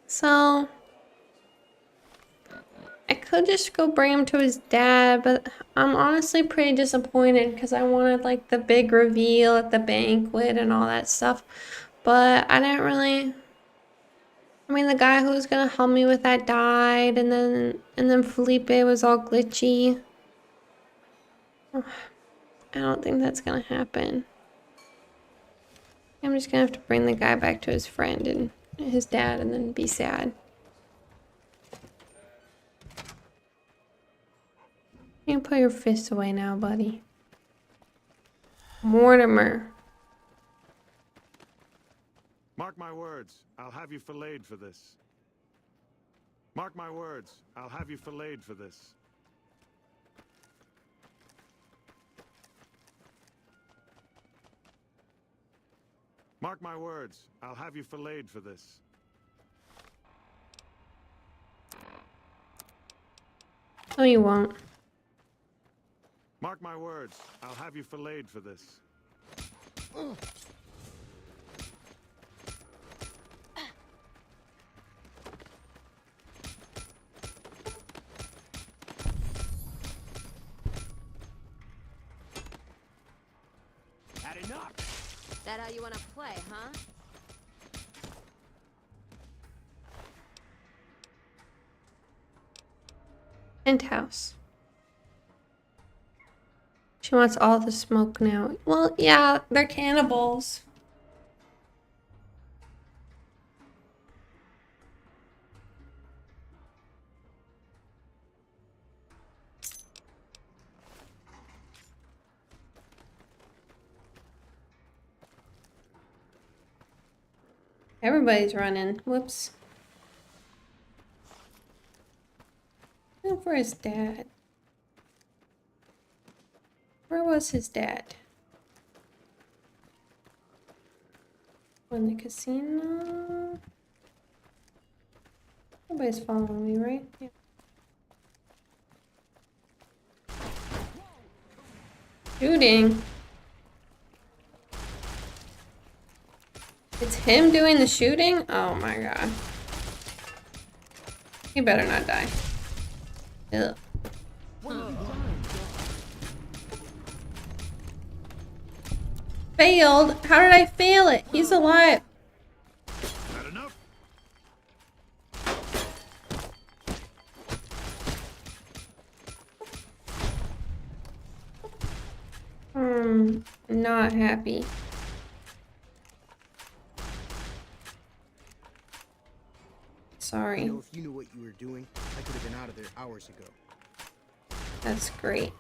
So I could just go bring him to his dad, but I'm honestly pretty disappointed because I wanted like the big reveal at the banquet and all that stuff. But I didn't really... I mean, the guy who was gonna help me with that died, and then Felipe was all glitchy. I don't think that's gonna happen. I'm just gonna have to bring the guy back to his friend and his dad and then be sad. You can put your fists away now, buddy. Mortimer. Mark my words, I'll have you filleted for this. Mark my words, I'll have you filleted for this. Mark my words, I'll have you filleted for this. No, you won't. Mark my words, I'll have you filleted for this. Had enough. That how you want to play, huh? Penthouse. She wants all the smoke now. Well, yeah, they're cannibals. Everybody's running. Whoops. Go for his dad. Where was his dad? In the casino? Nobody's following me, right? Yeah. Shooting. It's him doing the shooting? Oh my god. He better not die. Ugh. Failed? How did I fail it? He's alive. Had enough? Not happy. Sorry. You know, if you knew what you were doing, I could have been out of there hours ago. That's great.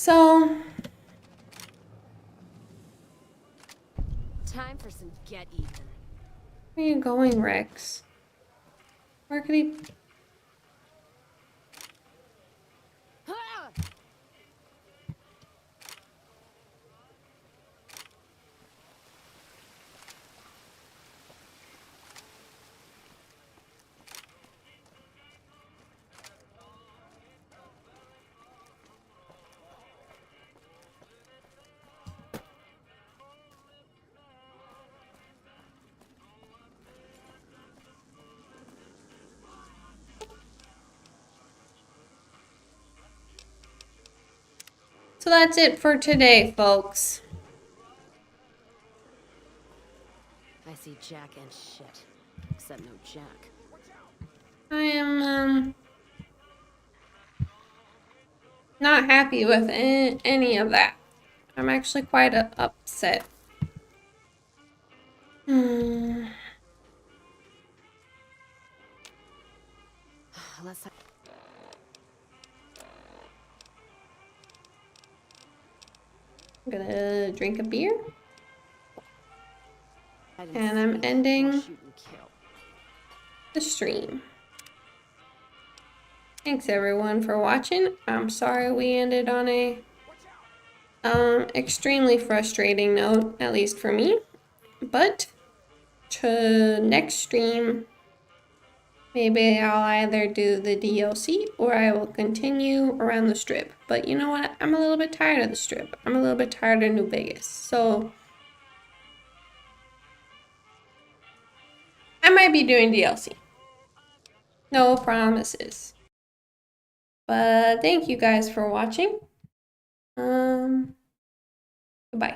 So, Time for some get even. where are you going, Rex? Where could he... So that's it for today, folks. I see Jack and shit. Except no Jack. I am, not happy with any of that. I'm actually quite upset. Let's. I'm gonna drink a beer. And I'm ending the stream. Thanks everyone for watching. I'm sorry we ended on a extremely frustrating note, at least for me. But to next stream, maybe I'll either do the DLC or I will continue around the strip. But you know what? I'm a little bit tired of the strip. I'm a little bit tired of New Vegas. So I might be doing DLC. No promises. But thank you guys for watching. Goodbye.